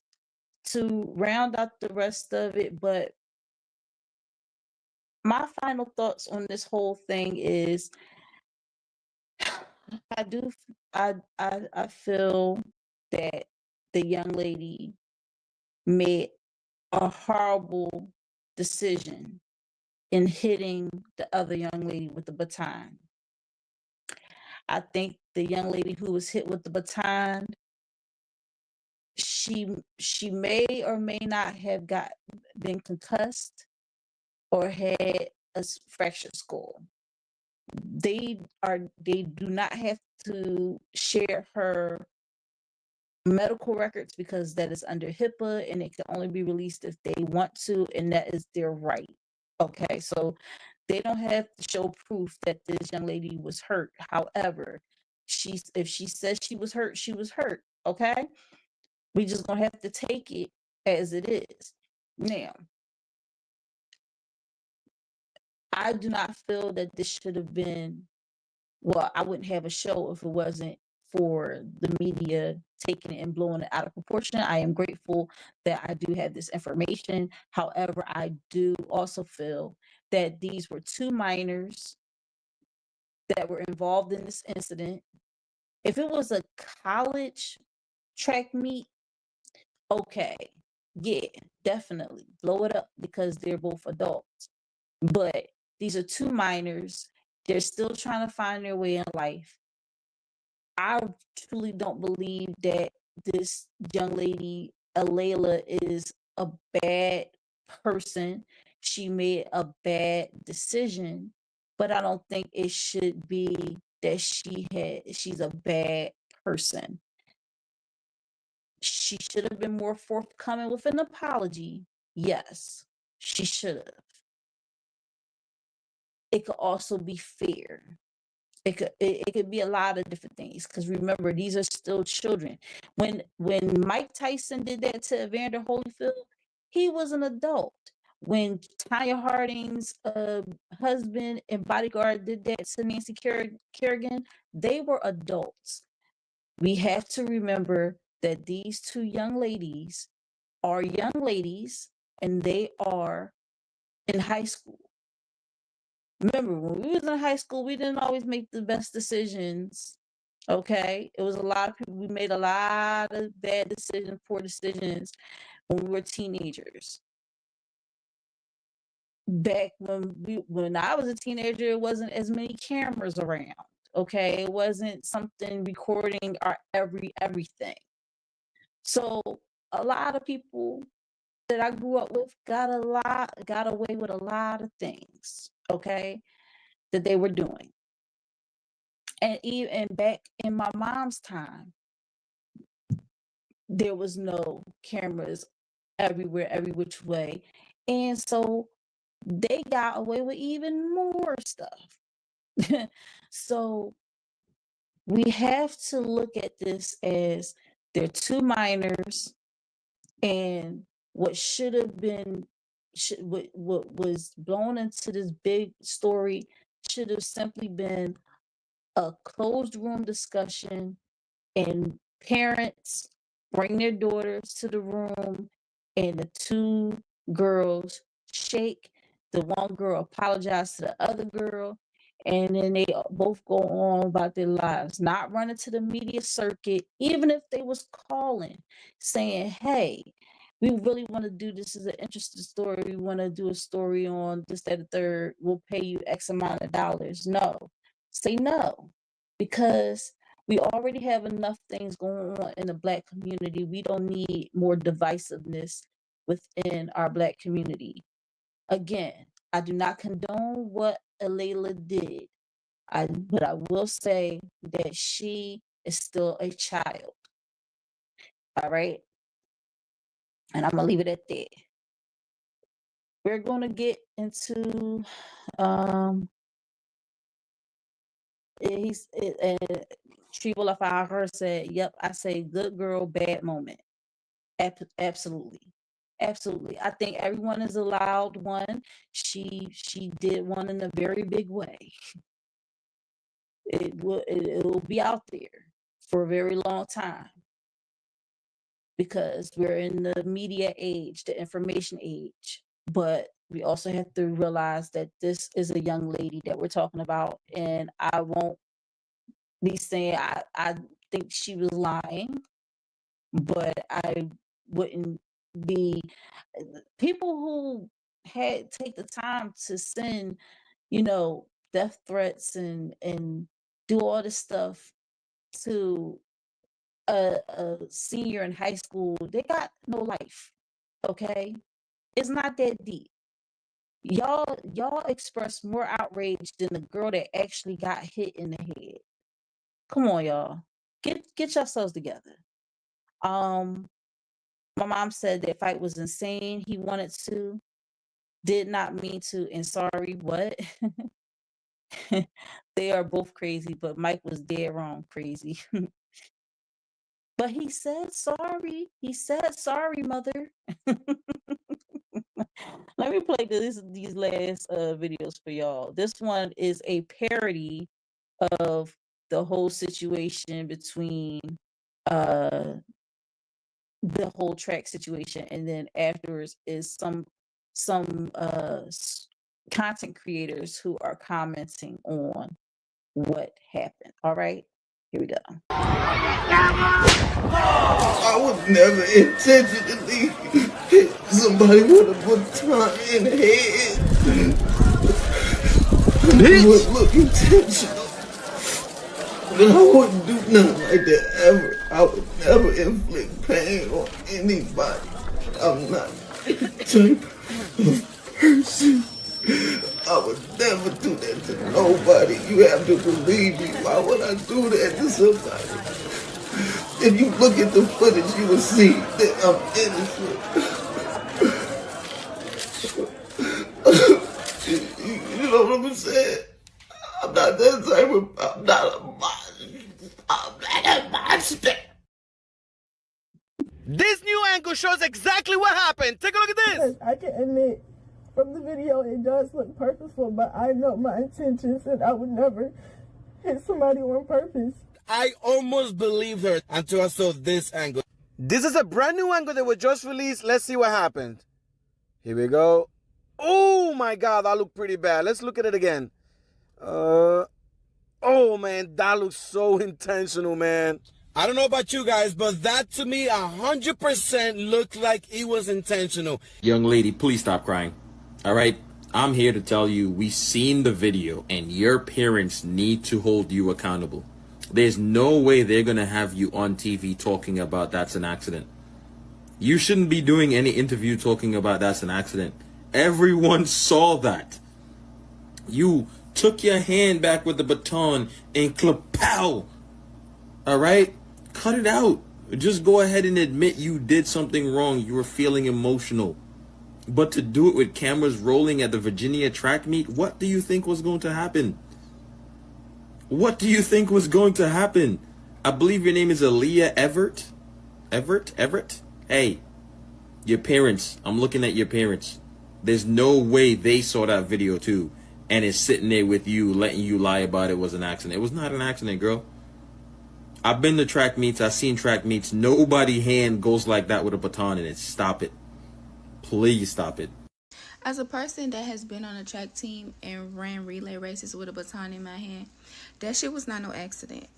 to round out the rest of it, but my final thoughts on this whole thing is I feel that the young lady made a horrible decision in hitting the other young lady with the baton. I think the young lady who was hit with the baton, she may or may not have been concussed or had a fractured skull. They do not have to share her medical records because that is under HIPAA and it can only be released if they want to, and that is their right. Okay, so they don't have to show proof that this young lady was hurt. However, if she says she was hurt, she was hurt. Okay, we just gonna have to take it as it is. Now, I do not feel that this should have been. Well, I wouldn't have a show if it wasn't for the media taking it and blowing it out of proportion. I am grateful that I do have this information. However, I do also feel that these were two minors that were involved in this incident. If it was a college track meet, okay, yeah, definitely blow it up because they're both adults. But these are two minors. They're still trying to find their way in life. I truly don't believe that this young lady, Alayla, is a bad person. She made a bad decision, but I don't think it should be that she's a bad person. She should have been more forthcoming with an apology. Yes, she should have. It could also be fair. It could be a lot of different things because remember, these are still children. When Mike Tyson did that to Evander Holyfield, he was an adult. When Tanya Harding's husband and bodyguard did that to Nancy Kerrigan, they were adults. We have to remember that these two young ladies are young ladies and they are in high school. Remember, when we was in high school, we didn't always make the best decisions. Okay, it was a lot of people. We made a lot of bad decisions, poor decisions when we were teenagers. Back when I was a teenager, it wasn't as many cameras around. Okay, it wasn't something recording our everything. So a lot of people that I grew up with got away with a lot of things. Okay, that they were doing. And even back in my mom's time, there was no cameras everywhere, every which way. And so they got away with even more stuff. So we have to look at this as they're two minors, and what should have been, what was blown into this big story should have simply been a closed room discussion, and parents bring their daughters to the room and the two girls shake. The one girl apologized to the other girl, and then they both go on about their lives, not running to the media circuit, even if they was calling, saying, hey, we really want to do this as an interesting story. We want to do a story on this, that, the third. We'll pay you X amount of dollars. No, say no, because we already have enough things going on in the Black community. We don't need more divisiveness within our Black community. Again, I do not condone what Alayla did. But I will say that she is still a child. All right. And I'm gonna leave it at that. We're gonna get into Tribal her said, yep, I say good girl, bad moment. Absolutely. Absolutely. I think everyone is allowed one. She did one in a very big way. It will be out there for a very long time, because we're in the media age, the information age. But we also have to realize that this is a young lady that we're talking about, and I won't be saying I think she was lying, but I wouldn't be people who take the time to send, death threats and do all this stuff to a senior in high school. They got no life. Okay, it's not that deep. Y'all express more outrage than the girl that actually got hit in the head. Come on, y'all. Get yourselves together. My mom said that fight was insane. He wanted to, did not mean to, and sorry, what? They are both crazy, but Mike was dead wrong crazy. But he said sorry. He said sorry, mother. Let me play these last videos for y'all. This one is a parody of the whole situation between the whole track situation, and then afterwards is some content creators who are commenting on what happened. All right, here we go. I would never intentionally hit somebody with a baton in the head. It would look intentional. But I wouldn't do nothing like that ever. I would never inflict pain on anybody. I'm not that type of person. I would never do that to nobody. You have to believe me. Why would I do that to somebody? If you look at the footage, you will see that I'm innocent. You know what I'm saying? I'm not that type of. I'm not a monster. I'm not a monster. This new angle shows exactly what happened. Take a look at this. I can admit, from the video, it does look purposeful, but I know my intentions, and I would never hit somebody on purpose. I almost believed her until I saw this angle. This is a brand new angle that was just released. Let's see what happened. Here we go. Oh my God, that looked pretty bad. Let's look at it again. Oh man, that looks so intentional, man. I don't know about you guys, but that to me 100% looked like it was intentional. Young lady, please stop crying. All right? I'm here to tell you, we've seen the video and your parents need to hold you accountable. There's no way they're going to have you on TV talking about that's an accident. You shouldn't be doing any interview talking about that's an accident. Everyone saw that. You took your hand back with the baton and klapow. All right? Cut it out. Just go ahead and admit you did something wrong. You were feeling emotional. But to do it with cameras rolling at the Virginia track meet, what do you think was going to happen? What do you think was going to happen? I believe your name is Aaliyah Everett. Everett? Hey, your parents. I'm looking at your parents. There's no way they saw that video too and is sitting there with you, letting you lie about it was an accident. It was not an accident, girl. I've been to track meets. I've seen track meets. Nobody hand goes like that with a baton in it. Stop it. Please stop it. As a person that has been on a track team and ran relay races with a baton in my hand, that shit was not no accident.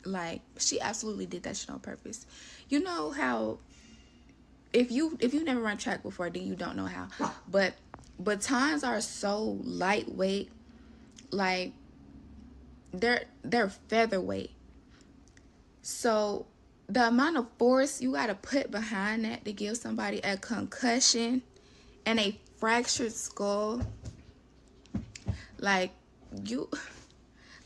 Like, she absolutely did that shit on purpose. You know how if you never run track before, then you don't know how. But batons are so lightweight, like they're featherweight. So the amount of force you gotta put behind that to give somebody a concussion and a fractured skull, like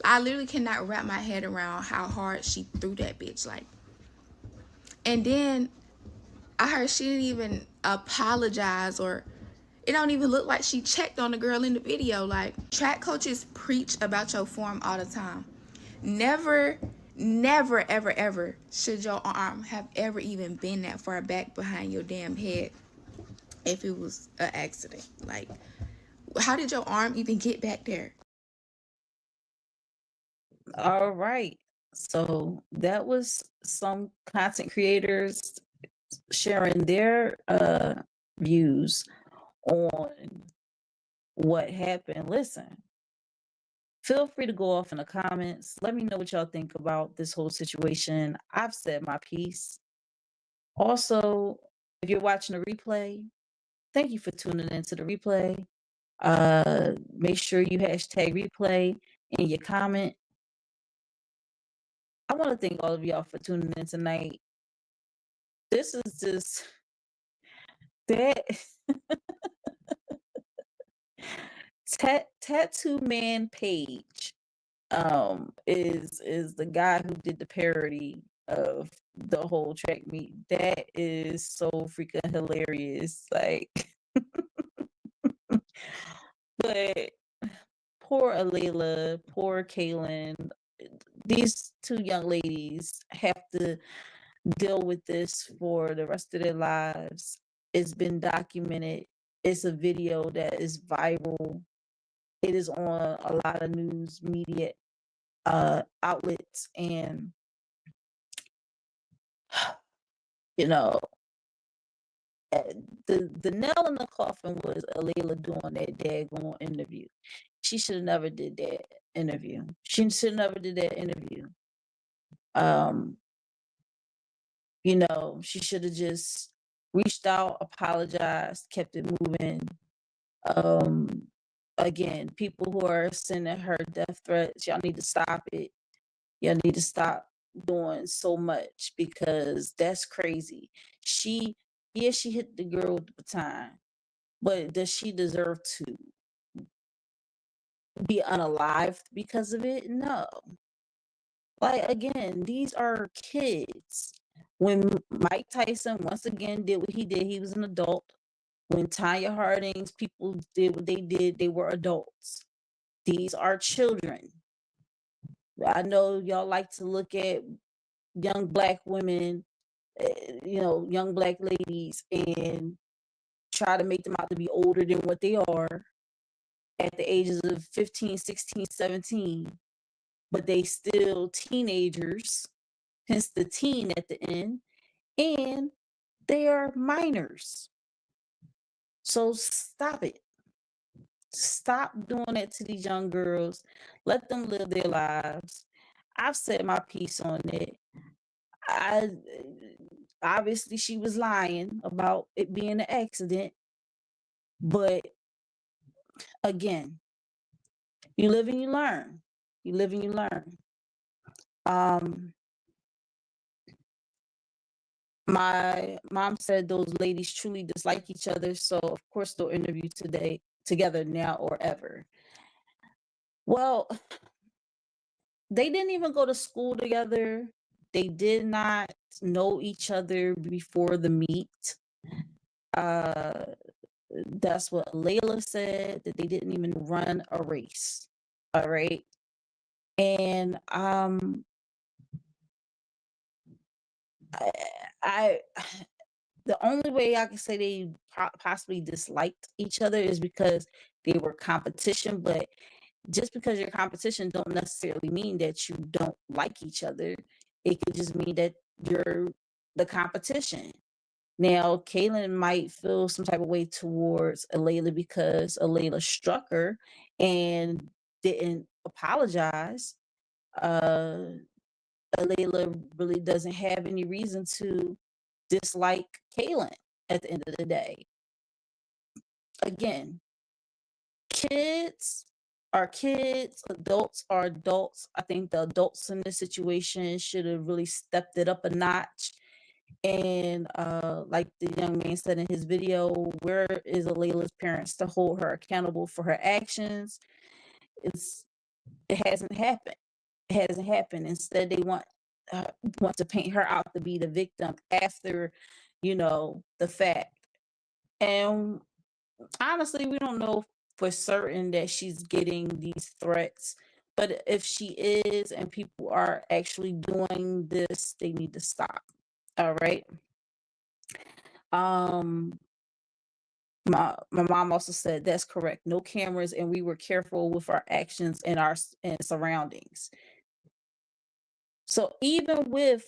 I literally cannot wrap my head around how hard she threw that bitch. Like, and then I heard she didn't even apologize, or it don't even look like she checked on the girl in the video. Like, track coaches preach about your form all the time. Never, ever, ever should your arm have ever even been that far back behind your damn head if it was an accident. Like, how did your arm even get back there? All right. So that was some content creators sharing their views on what happened. Listen, feel free to go off in the comments. Let me know what y'all think about this whole situation. I've said my piece. Also, if you're watching the replay, thank you for tuning into the replay. Make sure you hashtag replay in your comment. I want to thank all of y'all for tuning in tonight. This is just that Tattoo Man Page is the guy who did the parody of the whole track meet. That is so freaking hilarious. Like, but poor Alayla, poor Kaylin, these two young ladies have to deal with this for the rest of their lives. It's been documented. It's a video that is viral. It is on a lot of news media outlets, and you know, the nail in the coffin was Alayla doing that daggone interview. She should have never did that interview. She should never did that interview. You know, she should have just reached out, apologized, kept it moving. Again, people who are sending her death threats, y'all need to stop it. Y'all need to stop doing so much, because that's crazy. She hit the girl with the baton, but does she deserve to be unalived because of it? No. Like, again, these are kids. When Mike Tyson once again did what he did, he was an adult. When Tanya Harding's people did what they did, they were adults. These are children. I know y'all like to look at young Black women, young Black ladies, and try to make them out to be older than what they are at the ages of 15, 16, 17. But they still teenagers, hence the teen at the end, and they are minors. So stop it. Stop doing that to these young girls. Let them live their lives. I've said my piece on it. Obviously she was lying about it being an accident, but again, you live and you learn. You live and you learn. My mom said those ladies truly dislike each other, so of course they'll interview together now or ever. Well, they didn't even go to school together. They did not know each other before the meet. That's what Layla said, that they didn't even run a race. All right. And I the only way I can say they possibly disliked each other is because they were competition, but just because you're competition don't necessarily mean that you don't like each other. It could just mean that you're the competition. Now, Kaylin might feel some type of way towards Alayla because Alayla struck her and didn't apologize. Alayla really doesn't have any reason to dislike Kaylin at the end of the day. Again, kids are kids, adults are adults. I think the adults in this situation should have really stepped it up a notch. And like the young man said in his video, where is Alayla's parents to hold her accountable for her actions? It hasn't happened. It hasn't happened. Instead, they want to paint her out to be the victim after, the fact. And honestly, we don't know for certain that she's getting these threats. But if she is, and people are actually doing this, they need to stop. All right. My mom also said that's correct. No cameras, and we were careful with our actions and our surroundings. So even with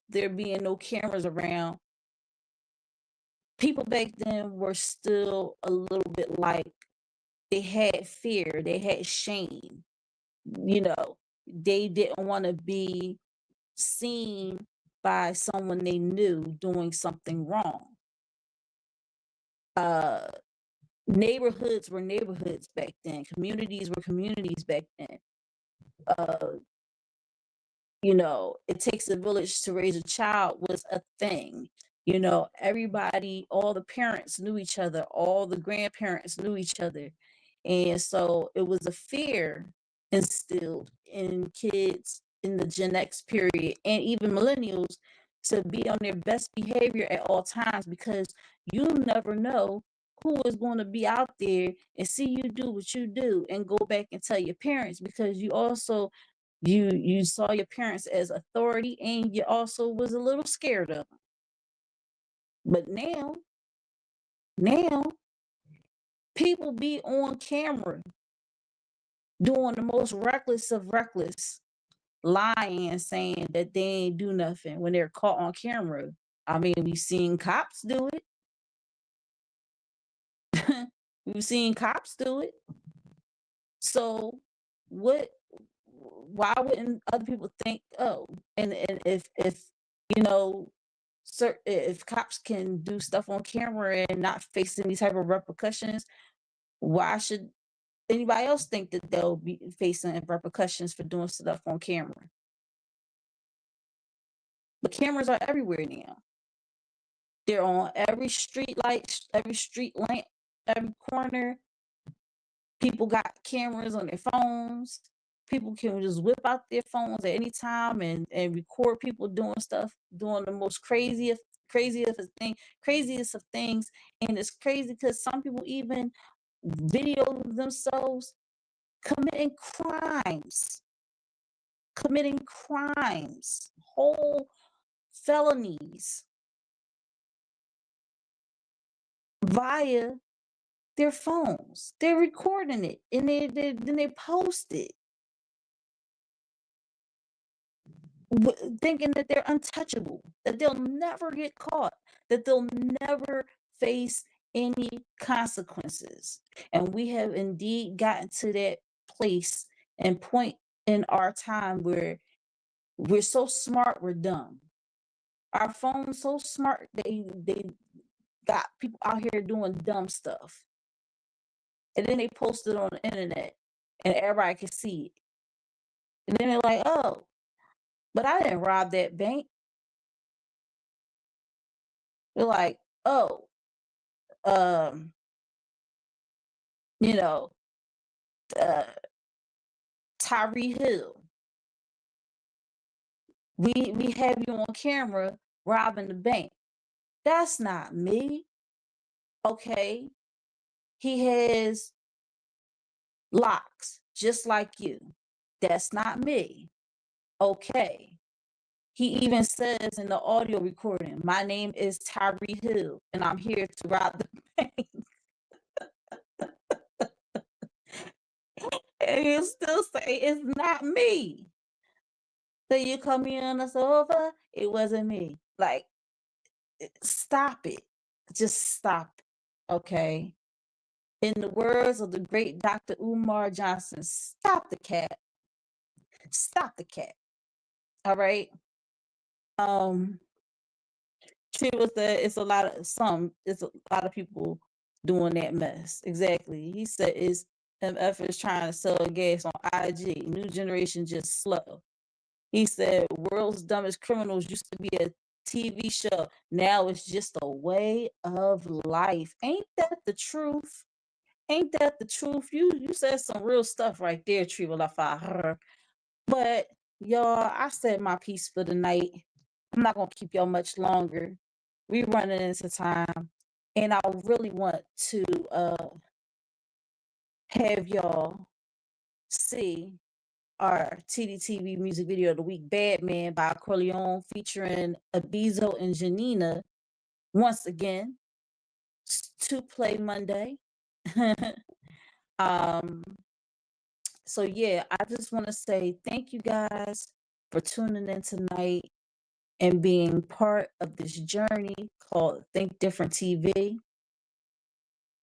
there being no cameras around, people back then were still a little bit like they had fear, they had shame. They didn't want to be seen by someone they knew doing something wrong. Neighborhoods were neighborhoods back then. Communities were communities back then. It takes a village to raise a child was a thing. Everybody, all the parents knew each other, all the grandparents knew each other. And so it was a fear instilled in kids in the Gen X period and even millennials to be on their best behavior at all times, because you never know who is going to be out there and see you do what you do and go back and tell your parents, because you also you saw your parents as authority and you also was a little scared of them. But now people be on camera doing the most reckless of reckless, lying and saying that they ain't do nothing when they're caught on camera. I mean, we've seen cops do it. We've seen cops do it. So why wouldn't other people think, and if if cops can do stuff on camera and not face any type of repercussions, why should anybody else think that they'll be facing repercussions for doing stuff on camera? But cameras are everywhere now. They're on every street light, every street lamp, every corner. People got cameras on their phones. People can just whip out their phones at any time and record people doing stuff, doing the most craziest of things. And it's crazy because some people even video themselves committing crimes, whole felonies via their phones. They're recording it and then they post it, thinking that they're untouchable, that they'll never get caught, that they'll never face any consequences. And we have indeed gotten to that place and point in our time where we're so smart, we're dumb. Our phones so smart, they got people out here doing dumb stuff. And then they post it on the internet and everybody can see it. And then they're like, oh, but I didn't rob that bank. They're like, oh, Tyree Hill. We have you on camera robbing the bank. That's not me. Okay. He has locks just like you. That's not me. Okay. He even says in the audio recording, my name is Tyree Hill and I'm here to rob the bank. And he'll still say it's not me. So you call me on the sofa, it wasn't me. Like, stop it. Just stop it, okay? In the words of the great Dr. Umar Johnson, stop the cat. Stop the cat. All right. She was that it's a lot of people doing that mess. Exactly. He said is MF is trying to sell gas on IG. New generation just slow. He said world's dumbest criminals used to be a TV show. Now it's just a way of life. Ain't that the truth? Ain't that the truth? You said some real stuff right there, Trivalafar. But y'all, I said my piece for the night. I'm not gonna keep y'all much longer. We running into time, and I really want to have y'all see our Tdtv music video of the week, "Bad Man" by Corleone, featuring Abizo and Janina. Once again, to play Monday. So yeah, I just want to say thank you guys for tuning in tonight and being part of this journey called Think Different TV.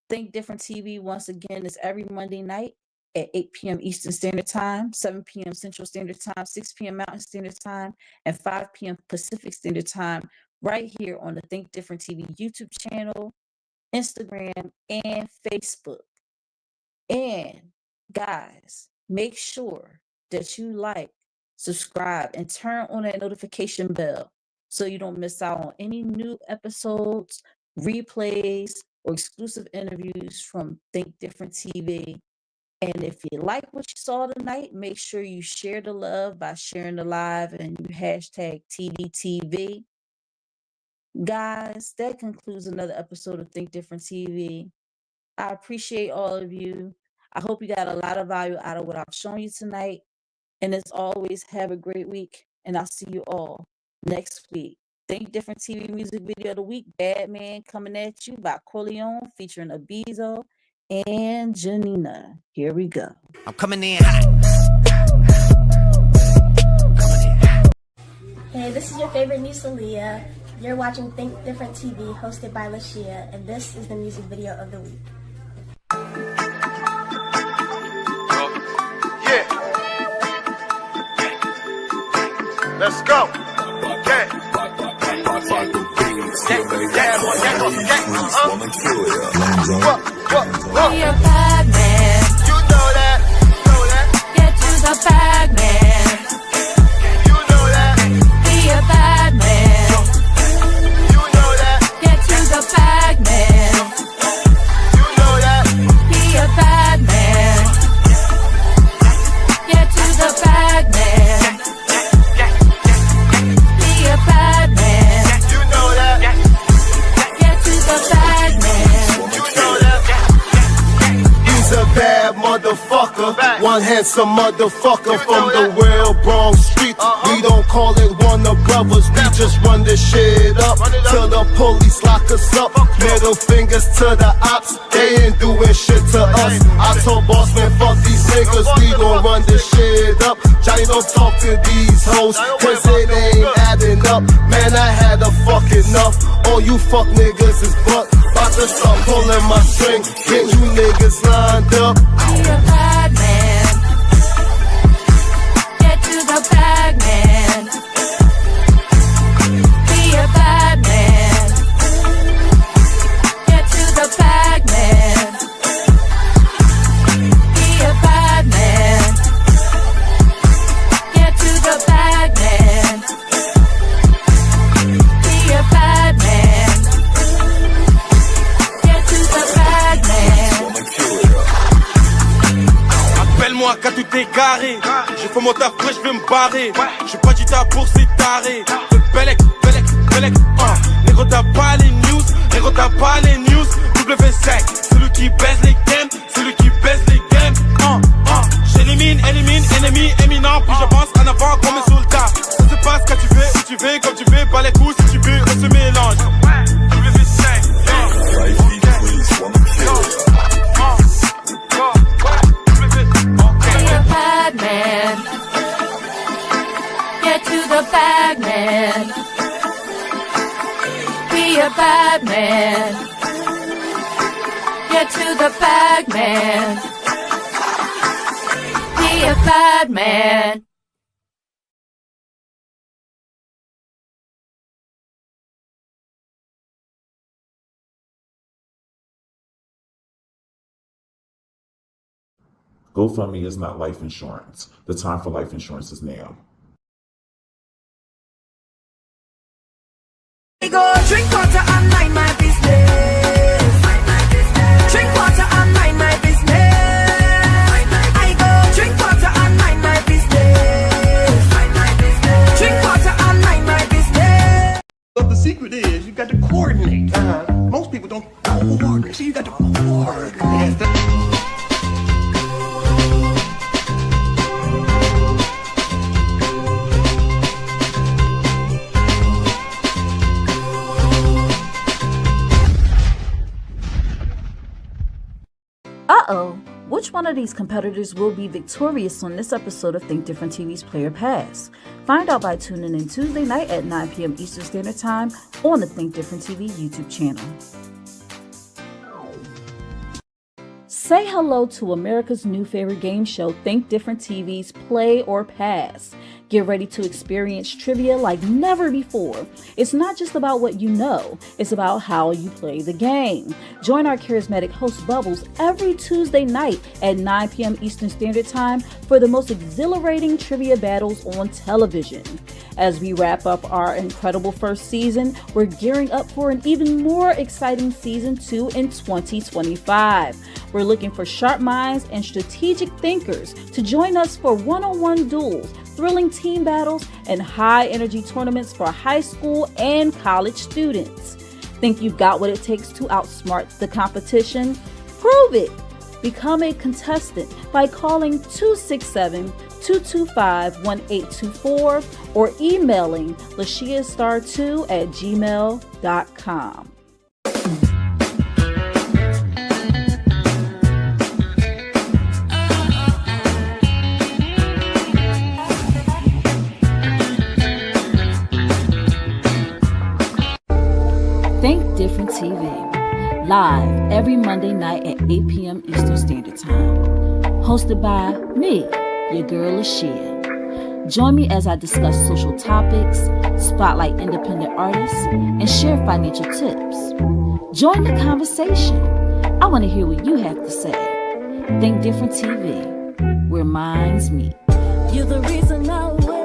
Think Different TV, once again, is every Monday night at 8 p.m. Eastern Standard Time, 7 p.m. Central Standard Time, 6 p.m. Mountain Standard Time, and 5 p.m. Pacific Standard Time, right here on the Think Different TV YouTube channel, Instagram, and Facebook. And guys, make sure that you like, subscribe, and turn on that notification bell so you don't miss out on any new episodes, replays, or exclusive interviews from Think Different TV. And if you like what you saw tonight, make sure you share the love by sharing the live and you hashtag Tdtv. Guys, that concludes another episode of Think Different TV. I appreciate all of you. I hope you got a lot of value out of what I've shown you tonight. And as always, have a great week. And I'll see you all next week. Think Different TV music video of the week, "Bad Man," coming at you by Corleone, featuring Abizo and Janina. Here we go. I'm coming in hot. Hey, this is your favorite niece, Aaliyah. You're watching Think Different TV, hosted by Lashia, and this is the music video of the week. Yeah. Let's go. Yeah. Be a bad man. You know that. Get to the bag, man. You know that. Be a bad man. You know that. Get to the bag, man. You know that. Be a bad man. Get to the bag, man. Be a bad man. You know that. Get to the bag, man. You know that. He's a bad motherfucker, one handsome motherfucker from the real Bronx street. We don't call it Warner Brothers, we just run this shit up till the police lock us up. Middle fingers to the ops, they ain't doing shit to us. I told boss man, fuck these niggas, we gon' run this shit up. Johnny, don't talk to these hoes, cause it ain't adding up. Man, I had a fuck enough, all you fuck niggas is butt. About to start pulling my string, get you niggas lined up. Be a bad man. Get to the bag, man. Be a bad man. Get to the bag, man. Be a bad man. Get to the bag, man. Be a bad man. Get to the bag, man. Appelle-moi quand tout est carré. J'ai fait mon taf, après je vais me barrer. J'ai pas dit ta bourse, c'est taré. Belek, négro t'as pas les news, négro t'as pas les news. W5, celui qui baise les games, celui qui baise les games. J'élimine, ennemi, éminent. Puis j'avance en avant comme un soldat. Ça se passe quand tu veux, si tu veux, comme tu veux. Pas les coups, si tu veux, on se mélange. W5, Bad man. Get to the bag, man. Be a bad man. Get to the bag, man. Be a bad man. GoFundMe is not life insurance. The time for life insurance is now. I go drink water and mind my business. Drink water and mind my business. I go drink water and mind my business. Drink water and mind my business. But the secret is you got to coordinate. Most people don't coordinate. So you got to coordinate. Uh-oh, which one of these competitors will be victorious on this episode of Think Different TV's Player Pass? Find out by tuning in Tuesday night at 9 p.m. Eastern Standard Time on the Think Different TV YouTube channel. Say hello to America's new favorite game show, Think Different TV's Play or Pass. Get ready to experience trivia like never before. It's not just about what you know, it's about how you play the game. Join our charismatic host Bubbles every Tuesday night at 9 p.m. Eastern Standard Time for the most exhilarating trivia battles on television. As we wrap up our incredible first season, we're gearing up for an even more exciting season 2 in 2025. We're looking for sharp minds and strategic thinkers to join us for one-on-one duels, thrilling team battles, and high-energy tournaments for high school and college students. Think you've got what it takes to outsmart the competition? Prove it! Become a contestant by calling 267-225-1824 or emailing lashiastar2@gmail.com. Think Different TV, live every Monday night at 8 p.m. Eastern Standard Time. Hosted by me, your girl Lashia. Join me as I discuss social topics, spotlight independent artists, and share financial tips. Join the conversation. I want to hear what you have to say. Think Different TV, where minds meet. You're the reason I